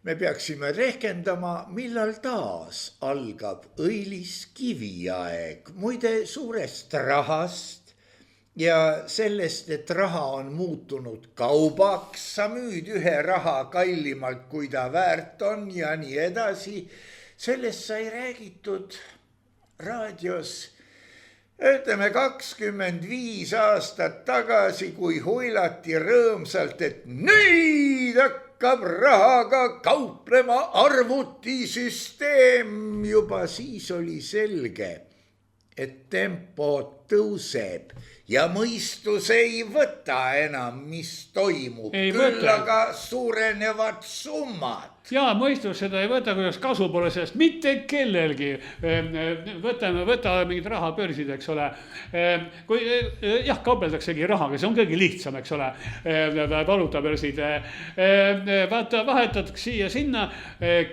me peaksime rehkendama, millal taas algab õilis kiviaeg. Muide suurest rahast ja sellest, et raha on muutunud kaubaks, sa müüd ühe raha kallimalt, kui ta väärt on ja nii edasi. Sellest sai räägitud raadios, ütleme 25 aastat tagasi, kui huilati rõõmsalt, et nüüd hakkab rahaga kauplema arvutisüsteem. Juba siis oli selge, et tempo tõuseb ja mõistus ei võta enam, mis toimub, küll aga suurenevad summad. Jaa, mõistus seda ei võta, kuidas kasu pole sellest mitte kellelgi. Võta mingid rahapörsid, eks ole. Kui jah, kaubeldaksegi rahaga, see on kõige lihtsam, eks ole, valuutabörsid. Vaata, vahetatakse siia sinna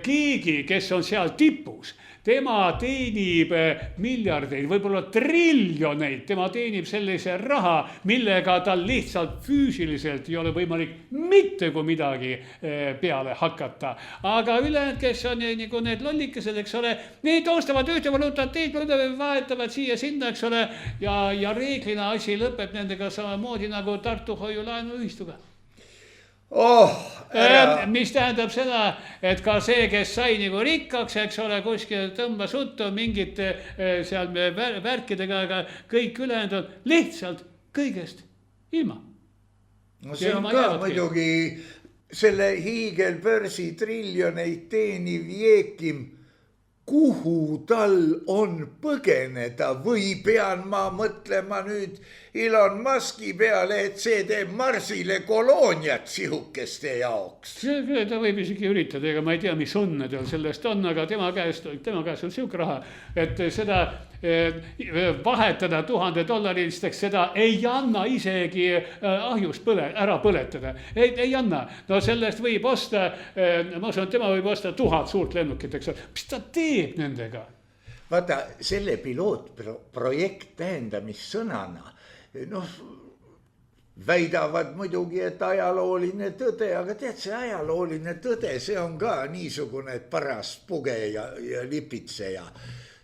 keegi, kes on seal tipus. Tema teenib miljardeid, võib-olla triljoneid, tema teenib sellise raha, millega tal lihtsalt füüsiliselt ei ole võimalik mitte kui midagi peale hakata. Aga ülejäänud, kes on nagu need lollikesed, eks ole, need ostavad ühte valuutat, teid vahetavad siia sinna, eks ole, ja reeglina asi lõpeb nendega samamoodi nagu Tartu hoiulaenuühistuga. Mis tähendab seda, et ka see, kes sai nagu rikkaks, eks ole, kuskil tõmbas uttu mingite seal värkidega, aga kõik ülejäänud on lihtsalt kõigest ilma. No see on ka muidugi selle hiigelbörsi triljoneid teeniv jeekim, kuhu tal on põgeneda või pean ma mõtlema nüüd Elon Muski peale, et see teeb Marsile kolooniat sihukeste jaoks. Ta võib isegi üritada, ega ma ei tea, mis õnne tal sellest on, aga tema käest on sihuke raha, et seda vahetada $1000, seda ei anna isegi ahjus ära põletada. Ei anna. No sellest võib osta, ma usun, tema võib osta 1000 suurt lennukit, eks ole. Mis ta teeb nendega? Vaata, selle pilootprojekt tähendamissõnana, väidavad muidugi, et ajalooline tõde, aga tead, see ajalooline tõde, see on ka niisugune paras puge ja lipitseja.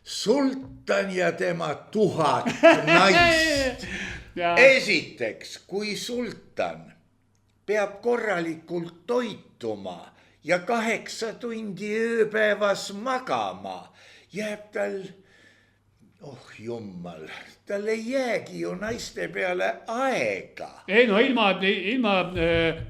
sultan ja tema 1000 naist. Esiteks, kui sultan peab korralikult toituma ja 8 tundi ööpäevas magama, jääb tal, oh jummal, tal ei jäägi ju naiste peale aega. Ei no ilma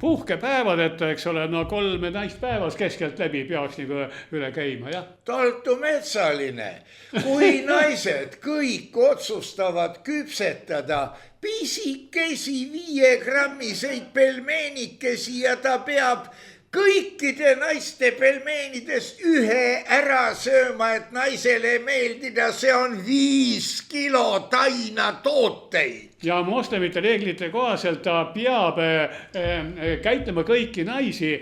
puhkepäevadeta, eks ole, no 3 naist päevas keskelt läbi peaks nagu üle käima, jah. Taltu metsaline, kui naised kõik otsustavad küpsetada pisikesi 5-grammiseid pelmeenikesi ja ta peab kõikide naiste pelmeenidest 1 ära sööma, et naisele meeldida, see on 5 kilo taina tooteid. Ja moslemite reeglite kohaselt ta peab käitlema kõiki naisi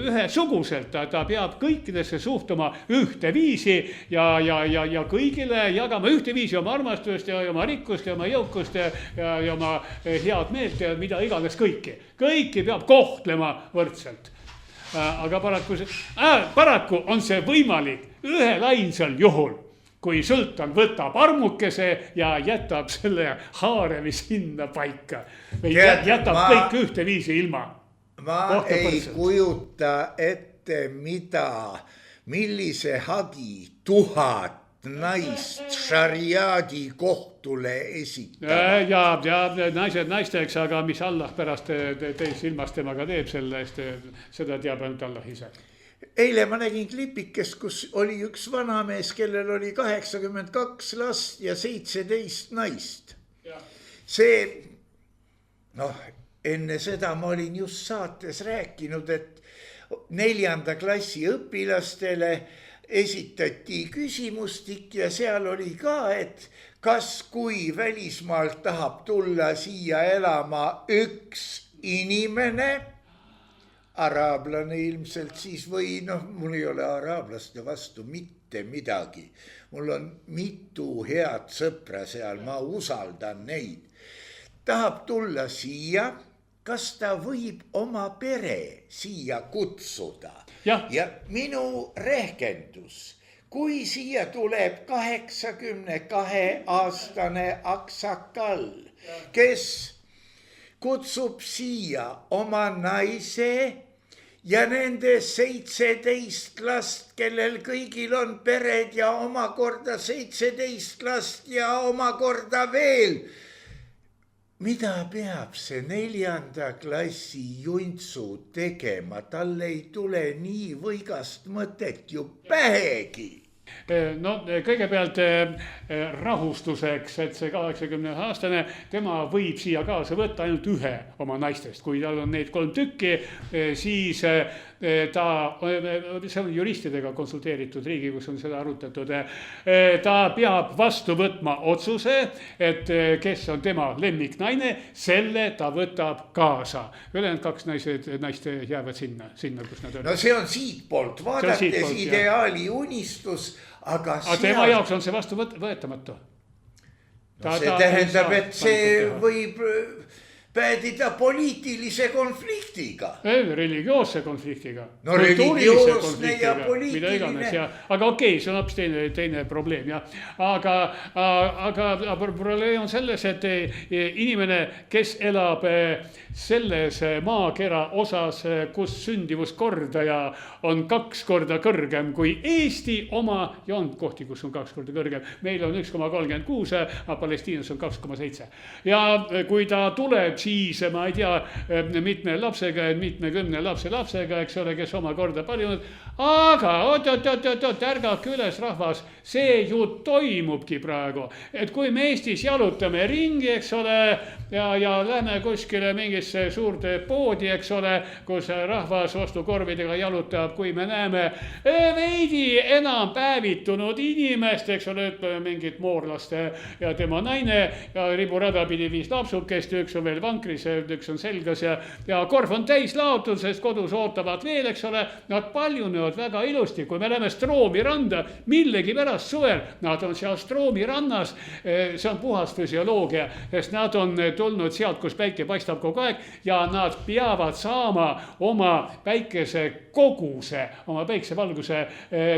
ühesuguselt, ta peab kõikidesse suhtuma ühteviisi ja kõigile jagama ühteviisi oma armastust ja oma rikkust ja oma jõukust ja oma head meelt ja mida iganes kõiki. Kõiki peab kohtlema võrdselt. Aga paraku on see võimalik ühel ainsal juhul, kui sultan võtab armukese ja jätab selle haaremi sinna paika. Jätab kõik ühteviisi ilma. Ma ei kujuta ette, millise hagi 1000 naist šariaadi kohtule esitama. Ja naised naisteks, aga mis Allah pärast teis ilmas temaga teeb selle eest, seda teab ainult Allah ise. Eile ma nägin klipikest, kus oli üks vanamees, kellel oli 82 last ja 17 naist. See, enne seda ma olin just saates rääkinud, et 4. klassi õpilastele esitati küsimustik ja seal oli ka, et kas kui välismaalt tahab tulla siia elama üks inimene, araablane ilmselt siis või mul ei ole araablaste vastu mitte midagi. Mul on mitu head sõpra seal, ma usaldan neid. Tahab tulla siia, kas ta võib oma pere siia kutsuda? Ja minu rehkendus, kui siia tuleb 82-aastane aksakall, kes kutsub siia oma naise ja nende 17 last, kellel kõigil on pered ja omakorda 17 last ja omakorda veel. Mida peab see 4. klassi juntsu tegema? Tal ei tule nii võigast mõtet ju pähegi. No kõigepealt rahustuseks, et see 80-aastane, tema võib siia kaasa võtta ainult 1 oma naistest. Kui tal on neid 3 tükki, siis see on juristidega konsulteeritud, Riigikogus on seda arutatud. Ta peab vastu võtma otsuse, et kes on tema lemmiknaine, selle ta võtab kaasa. Ülejäänud 2 naist jäävad sinna, kus nad on. No see on siitpoolt, vaadates ideaali unistus, aga tema jaoks on see vastu võetamatu. See tähendab, et see võib päädida poliitilise konfliktiga. Religioosse konfliktiga. No religioosne ja poliitiline. Aga okei, see on hoopis teine probleem. Ja. Aga probleem on selles, et inimene, kes elab selles maakera osas, kus sündimuskordaja on 2 korda kõrgem kui Eesti oma, ja on kohti, kus on 2 korda kõrgem. Meil on 1,36, aga Palestiinas on 2,7. Ja kui ta tuleb siis, ma ei tea, mitme lapsega, mitmekümne lapsega, eks ole, kes oma korda parinud. Aga oot, ärgake üles rahvas, see ju toimubki praegu. Et kui me Eestis jalutame ringi, eks ole, ja lähme kuskile mingisse suurde poodi, eks ole, kus rahvas ostukorvidega jalutab, kui me näeme veidi enam päevitunud inimest, eks ole, ütleme mingit moorlaste ja tema naine ja riburada pidi 5 lapsukest, üks on veel vankris, üks on selgas ja korv on täis laotud, sest kodus ootavad veel, eks ole. Nad paljunevad väga ilusti, kui me läheme Stroomi randa, millegipärast suvel, nad on seal Stroomi rannas, see on puhas füsioloogia, sest nad on tulnud sealt, kus päike paistab kogu aeg ja nad peavad saama oma päikese koguse, oma päiksevalguse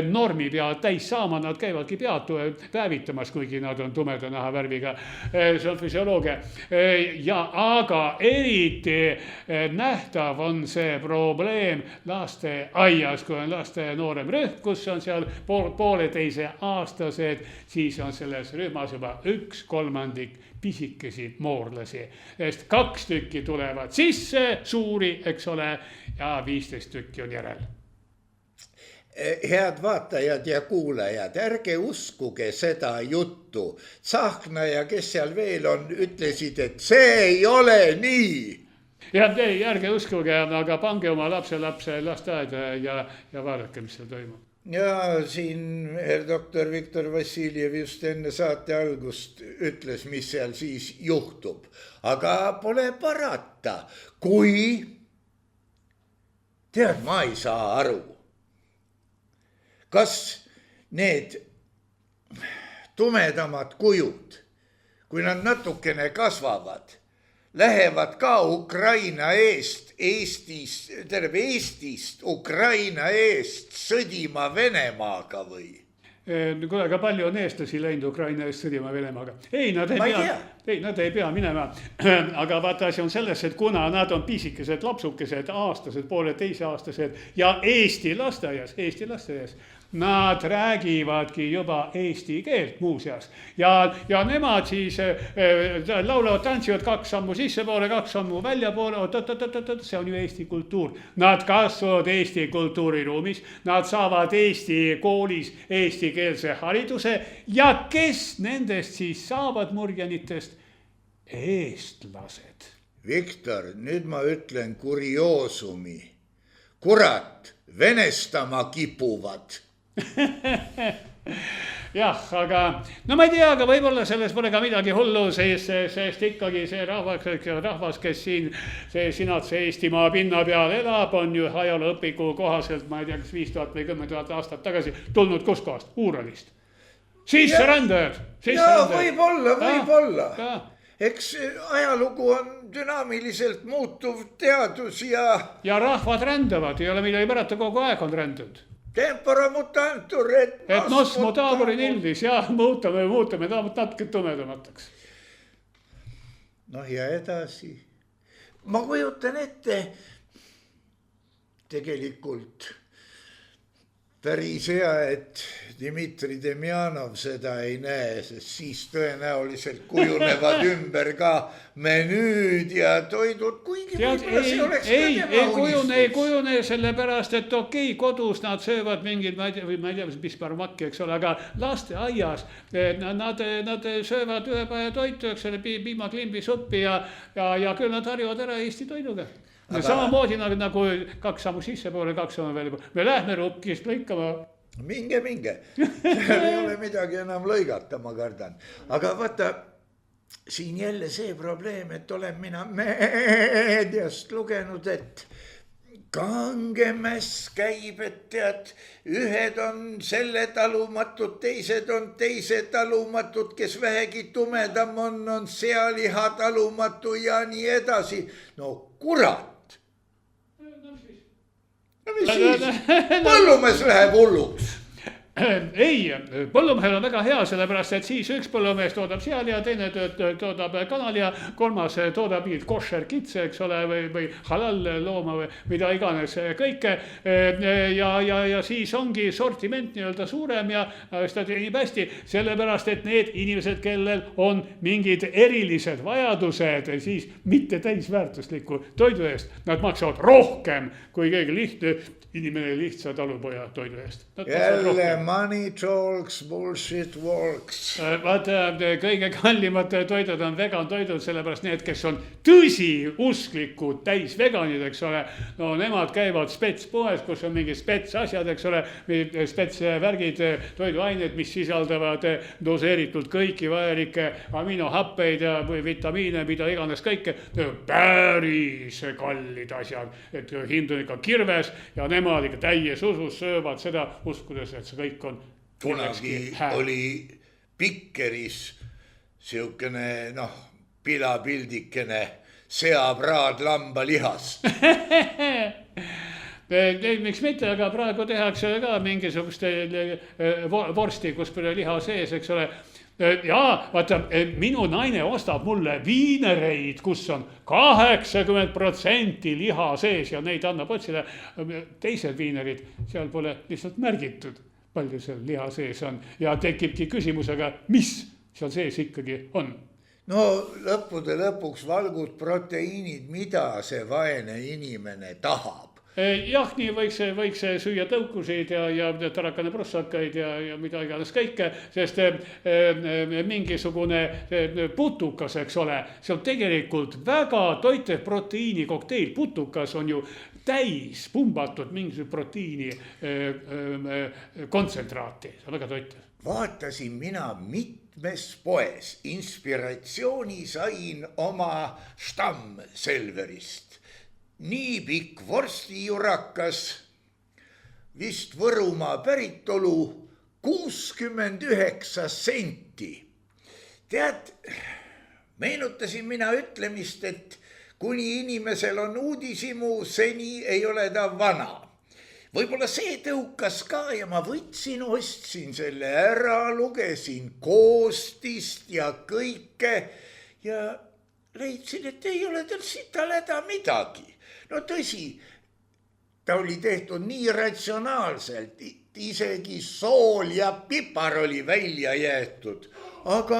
normi peavad täis saama, nad käivadki pead päevitamas, kuigi nad on tumeda nahavärviga. See on füsioloogia. Aga eriti nähtav on see probleem lasteaias, kui on laste noorem rühm, kus on seal pooleteise aastased, siis on selles rühmas juba 1/3 pisikesi moorlasi. Sest 2 tükki tulevad sisse, suuri, eks ole, ja 15 tükki on järel. Head vaatajad ja kuulajad, ärge uskuge seda juttu. Tsahkna ja kes seal veel on, ütlesid, et see ei ole nii. Ja ei, ärge uskuge, aga pange oma lapse lasteaeda ja vaadake, mis seal toimub. Ja siin doktor Viktor Vassiljev just enne saate algust ütles, mis seal siis juhtub. Aga pole parata, kui tead, ma ei saa aru. Kas need tumedamad kujud, kui nad natukene kasvavad, lähevad ka Ukraina eest, terve Eestist Ukraina eest sõdima Venemaaga või? Kuule, aga palju on eestlasi läinud Ukraina eest sõdima Venemaaga? Ei, nad ei pea minema. Aga vaata, asi on selles, et kuna nad on pisikesed lapsukesed, aastased, 1,5-aastased ja Eesti lasteaias, nad räägivadki juba eesti keelt muuseas. Ja nemad siis laulavad, tantsivad 2 sammu sissepoole, 2 sammu väljapoole, see on ju Eesti kultuur. Nad kasvavad Eesti kultuuriruumis, nad saavad Eesti koolis eestikeelse hariduse ja kes nendest siis saavad murjanitest? Eestlased. Viktor, nüüd ma ütlen kurioosumi. Kurat, venestama kipuvad. Jah, aga no ma ei tea, aga võib-olla selles pole ka midagi hullu, sest ikkagi see rahvas, kes siin sinatse Eestimaa pinna peal elab, on ju ajalooõpiku kohaselt, ma ei tea, kas 5000 või 10 000 aastat tagasi tulnud kus kohast? Uuralist. Sisserändajad. Jaa, võib-olla. Eks ajalugu on dünaamiliselt muutuv teadus ja rahvad rändavad, ei ole midagi pärata, kogu aeg on rändanud. Tempora mutantur, et nos mutavori nildis ja muutame natuke tumedamataks. Noh ja edasi. Ma kujutan ette, tegelikult päris hea, et Dmitri Demjanov seda ei näe, sest siis tõenäoliselt kujunevad ümber ka menüüd ja toidud, kuigi võib-olla see oleks ka tema unistus. Ei kujune sellepärast, et okei, kodus nad söövad mingid, ma ei tea, mis parmakki, eks ole, aga lasteaias nad söövad ühepäeva toitu, eks ole, piimaklimbi suppi ja küll nad harjuvad ära Eesti toiduga. Samamoodi nagu 2 sammu sissepoole, 2 sammu väljapoole. Me lähme rukkist lõikama. Minge. Ei ole midagi enam lõigata, ma kardan. Aga vaata, siin jälle see probleem, et olen mina meediast lugenud, et Kangemäes käib, et tead, ühed on selle talumatud, teised on teise talumatud, kes vähegi tumedam on sealiha talumatu ja nii edasi. No kurat! No mis siis? Põllumees läheb hulluks. Ei, põllumehel on väga hea, sellepärast, et siis üks põllumees toodab sealiha, teine toodab kanaliha, kolmas toodab mingit košer kitse, eks ole, või halal looma või mida iganes kõike. Ja siis ongi sortiment nii-öelda suurem ja seda teenib hästi, sellepärast, et need inimesed, kellel on mingid erilised vajadused, siis mitte täisväärtusliku toidu eest, nad maksavad rohkem kui keegi lihtne inimene lihtsa talupoja toidu eest. Jälle money talks, bullshit walks. Vaata, kõige kallimad toidud on vegan toidud, sellepärast need, kes on tõsiusklikud täis veganid, eks ole, no nemad käivad spetspoes, kus on mingi spetsasjad, eks ole, spetsvärgid, toiduained, mis sisaldavad doseeritult kõiki vajalikke aminohappeid ja vitamiine, mida iganes kõike, päris kallid asjad, et hind on ikka kirves ja nemad ikka täies usus söövad seda, uskudes, et see kõik on kunagi oli Pikkeris siukene, pilapildikene seapraad lambalihast. Miks mitte, aga praegu tehakse ka mingisugust vorsti, kus pole liha sees, eks ole. Jaa, vaata, minu naine ostab mulle viinereid, kus on 80% liha sees ja neid annab otsida. Teised viinerid, seal pole lihtsalt märgitud, palju seal liha sees on. Ja tekibki küsimus, aga mis seal sees ikkagi on? No lõppude lõpuks valgud proteiinid, mida see vaene inimene tahab. Jah, nii võiks süüa tõukusid ja tarakane prussakaid ja mida iganes kõike, sest mingisugune putukas, eks ole, see on tegelikult väga toitev proteiini kokteil. Putukas on ju täis pumbatud mingisugune proteiini kontsentraati, see on väga toitev. Vaatasin mina mitmes poes, inspiratsiooni sain oma Stamm-Selverist. Nii pikk vorstijurakas, vist Võrumaa päritolu, 69 senti. Tead, meenutasin mina ütlemist, et kuni inimesel on uudishimu, seni ei ole ta vana. Võib-olla see tõukas ka ja ma ostsin selle ära, lugesin koostist ja kõike ja leidsin, et ei ole tal sital häda midagi. No tõsi, ta oli tehtud nii ratsionaalselt, isegi sool ja pipar oli välja jäetud, aga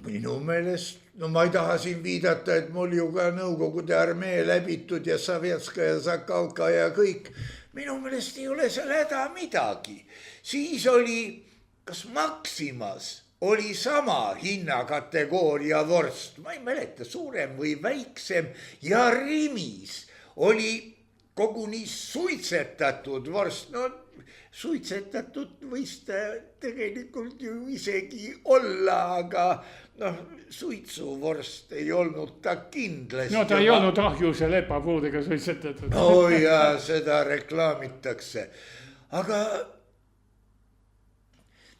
minu meelest, ma ei taha siin viidata, et mul ju ka Nõukogude armee läbitud ja Sovetska ja Zakalka ja kõik, minu meelest ei ole seal häda midagi. Siis oli, kas Maximas oli sama hinnakategooria vorst, ma ei mäleta, suurem või väiksem, ja Rimis oli koguni suitsetatud vorst. No suitsetatud võis ta tegelikult ju isegi olla, aga suitsuvorst ei olnud ta kindlasti. No ta ei olnud ahjuse lepapuudega suitsetatud. Oh jaa, seda reklaamitakse. Aga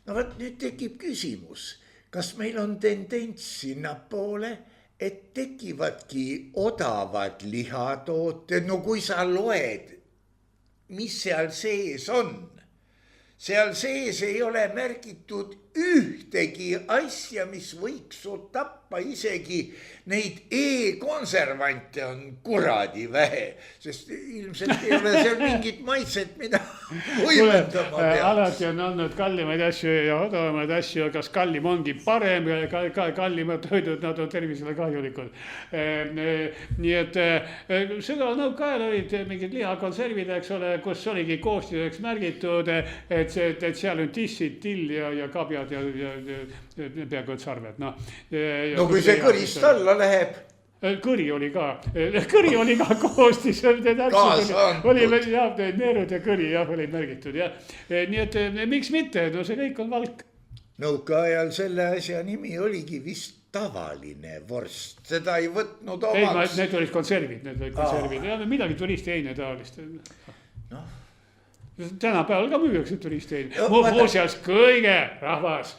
võt nüüd tekib küsimus, kas meil on tendents sinnapoole, et tekivadki odavad lihatooted, no kui sa loed, mis seal sees on. Seal sees ei ole märgitud ühtegi asja, mis võiks su tappa, isegi neid E-konservante on kuradi vähe, sest ilmselt ei ole seal mingit maitset, mida võimendama peaks. Alati on olnud kallimaid asju ja odavamaid asju, kas kallim ongi parem, kallimad toidud, nad on tervisele kahjulikud. Nii et sügav nõukaajal olid mingid lihakonservid, eks ole, kus oligi koostiseks märgitud, et seal on tissid, till ja kabjad ja peaaegu et sarved. No kui see kõrist alla läheb. Kõri oli ka koostis. Oli neerud ja kõri olid märgitud. Nii et miks mitte, no see kõik on valk. Nõukaajal selle asja nimi oligi vist tavaline vorst, seda ei võtnud omaks. Need olid konservid, ja midagi turistiheine taolist. Tänapäeval ka müüakse turistiheine. Muuseas kõige rahvas.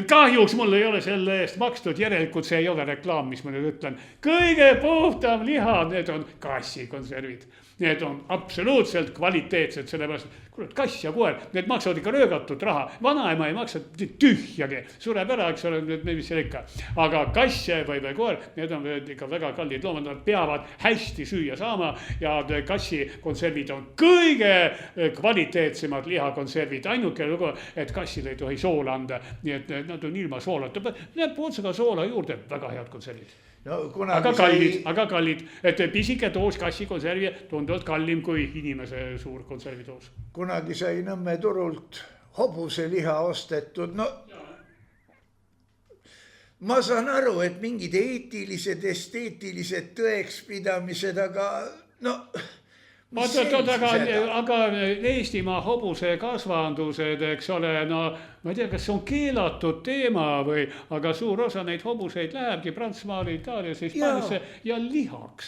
Kahjuks mul ei ole selle eest makstud, järelikult see ei ole reklaam, mis ma nüüd ütlen. Kõige puhtam liha, need on kassikonservid. Need on absoluutselt kvaliteetsed, sellepärast, kurat, kass ja koer, need maksavad ikka röögatud raha. Vanaema ei maksa tühjagi, sureb ära, eks ole, mis seal ikka. Aga kass või koer, need on ikka väga kallid loomad, nad peavad hästi süüa saama ja kassi konservid on kõige kvaliteetsemad lihakonservid. Ainuke lugu, et kassil ei tohi soola anda, nii et nad on ilma soolata. Näeb otsaga soola juurde, väga head konservid. no aga kunagi kallid, et pisike doos kassikonservi tunduvalt kallim kui inimese suur konservidoos. kunagi sai Nõmme turult hobuseliha ostetud, no ma saan aru, et mingid eetilised, esteetilised tõekspidamised, aga no aga Eestimaa hobusekasvandused, eks ole, no ma ei tea, kas see on keelatud teema või, aga suur osa neid hobuseid lähebki Prantsusmaale, Itaaliasse, Hispaaniasse ja lihaks.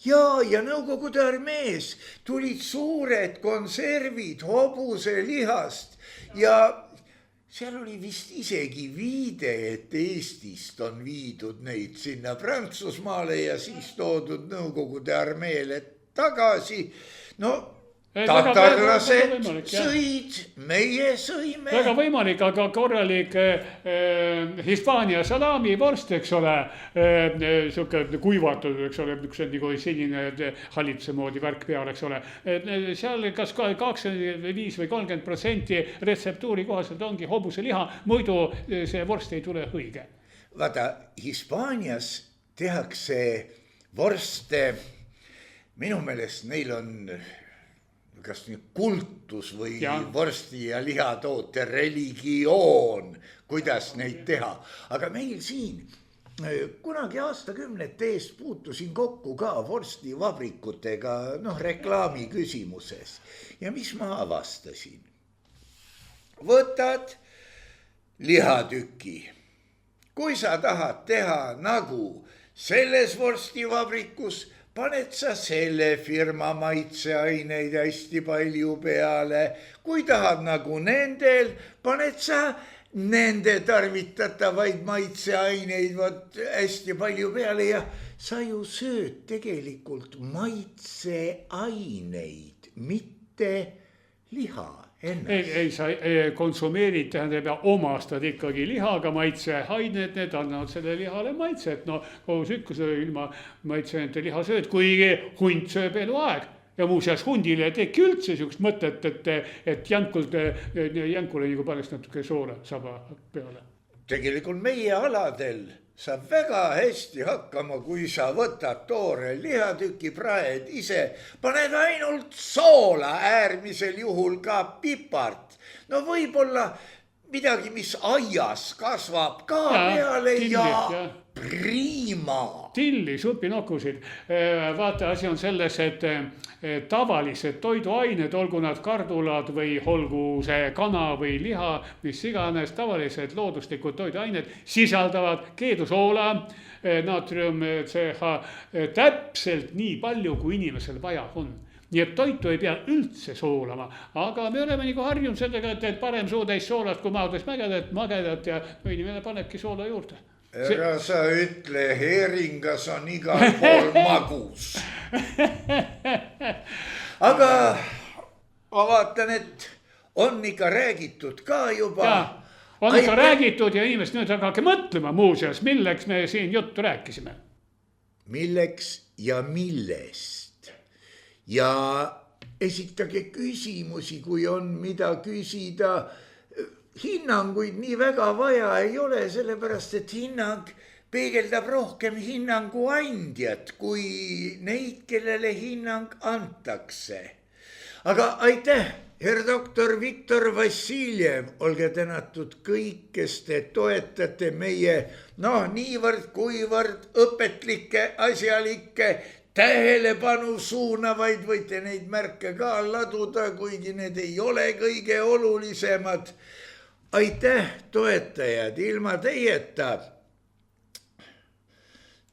ja Nõukogude armees tulid suured konservid hobuselihast ja seal oli vist isegi viide, et Eestist on viidud neid sinna Prantsusmaale ja siis toodud Nõukogude armeele tagasi. No tatarlased sõid, meie sõime. Väga võimalik, aga korralik Hispaania salamivorst, eks ole, siuke kuivatud, eks ole, nagu selline hallituse moodi värk peal, eks ole. Seal kas 25 või 30% retseptuuri kohaselt ongi hobuseliha, muidu see vorst ei tule õige. Vaata, Hispaanias tehakse vorste, minu meelest neil on kas nüüd kultus või vorsti ja lihatoote religioon, kuidas neid teha. Aga meil siin kunagi aastakümnete eest puutusin kokku ka vorstivabrikutega, reklaami küsimuses. Ja mis ma avastasin? Võtad lihatüki. Kui sa tahad teha nagu selles vorstivabrikus, paned sa selle firma maitseaineid hästi palju peale. Kui tahad nagu nendel, paned sa nende tarvitatavaid maitseaineid hästi palju peale ja sa ju sööd tegelikult maitseaineid, mitte liha. Ei, sa konsumeerid, tähendab ja omastad ikkagi lihaga maitseained, need annavad selle lihale maitset. No koos ükkusele ilma maitseainete liha sööd, kuigi hunt sööb eluaeg. Ja muuseas hundile ei teki üldse sihukest mõtet, et jänkule nagu paneks natuke soola saba peale. Tegelikult meie aladel saab väga hästi hakkama, kui sa võtad toore lihatüki, praed ise, paned ainult soola, äärmisel juhul ka pipart. No võib-olla midagi, mis aias kasvab ka peale ja prima. Tilli, supinokusid. Vaata, asi on selles, et tavalised toiduained, olgu nad kardulad või olgu see kana või liha, mis iganes, tavalised looduslikud toiduained sisaldavad keedusoola, naatrium, CH, täpselt nii palju, kui inimesel vaja on. Nii et toitu ei pea üldse soolama, aga me oleme nagu harjunud sellega, et parem suutäis soolast, kui maadles magedat ja inimene panebki soola juurde. Ära sa ütle, heeringas on igal pool magus. Aga ma vaatan, et on ikka räägitud ka juba. Ja, on ikka räägitud ja inimesed nüüd hakake mõtlema muuseas, milleks me siin juttu rääkisime. Milleks ja millest. Ja esitage küsimusi, kui on mida küsida. Hinnanguid nii väga vaja ei ole, sellepärast et hinnang peegeldab rohkem hinnangu andjat kui neid, kellele hinnang antakse. Aga aitäh, herr doktor Viktor Vassiljev, olge tänatud kõik, kes te toetate meie niivõrd kuivõrd õpetlikke, asjalikke, tähelepanu suunavaid, võite neid märke ka laduda, kuigi need ei ole kõige olulisemad. Aitäh, toetajad, ilma teieta.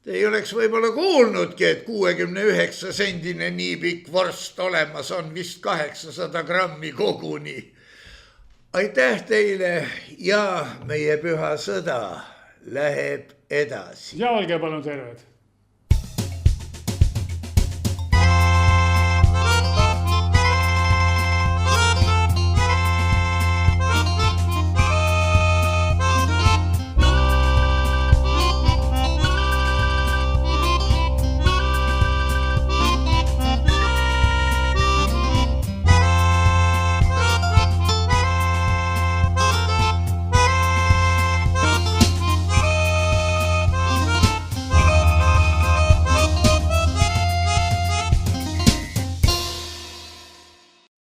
Te ei oleks võib-olla kuulnudki, et 69-sendine nii pikk vorst olemas on vist 800 grammi koguni. Aitäh teile ja meie püha sõda läheb edasi. Ja olge palun terved.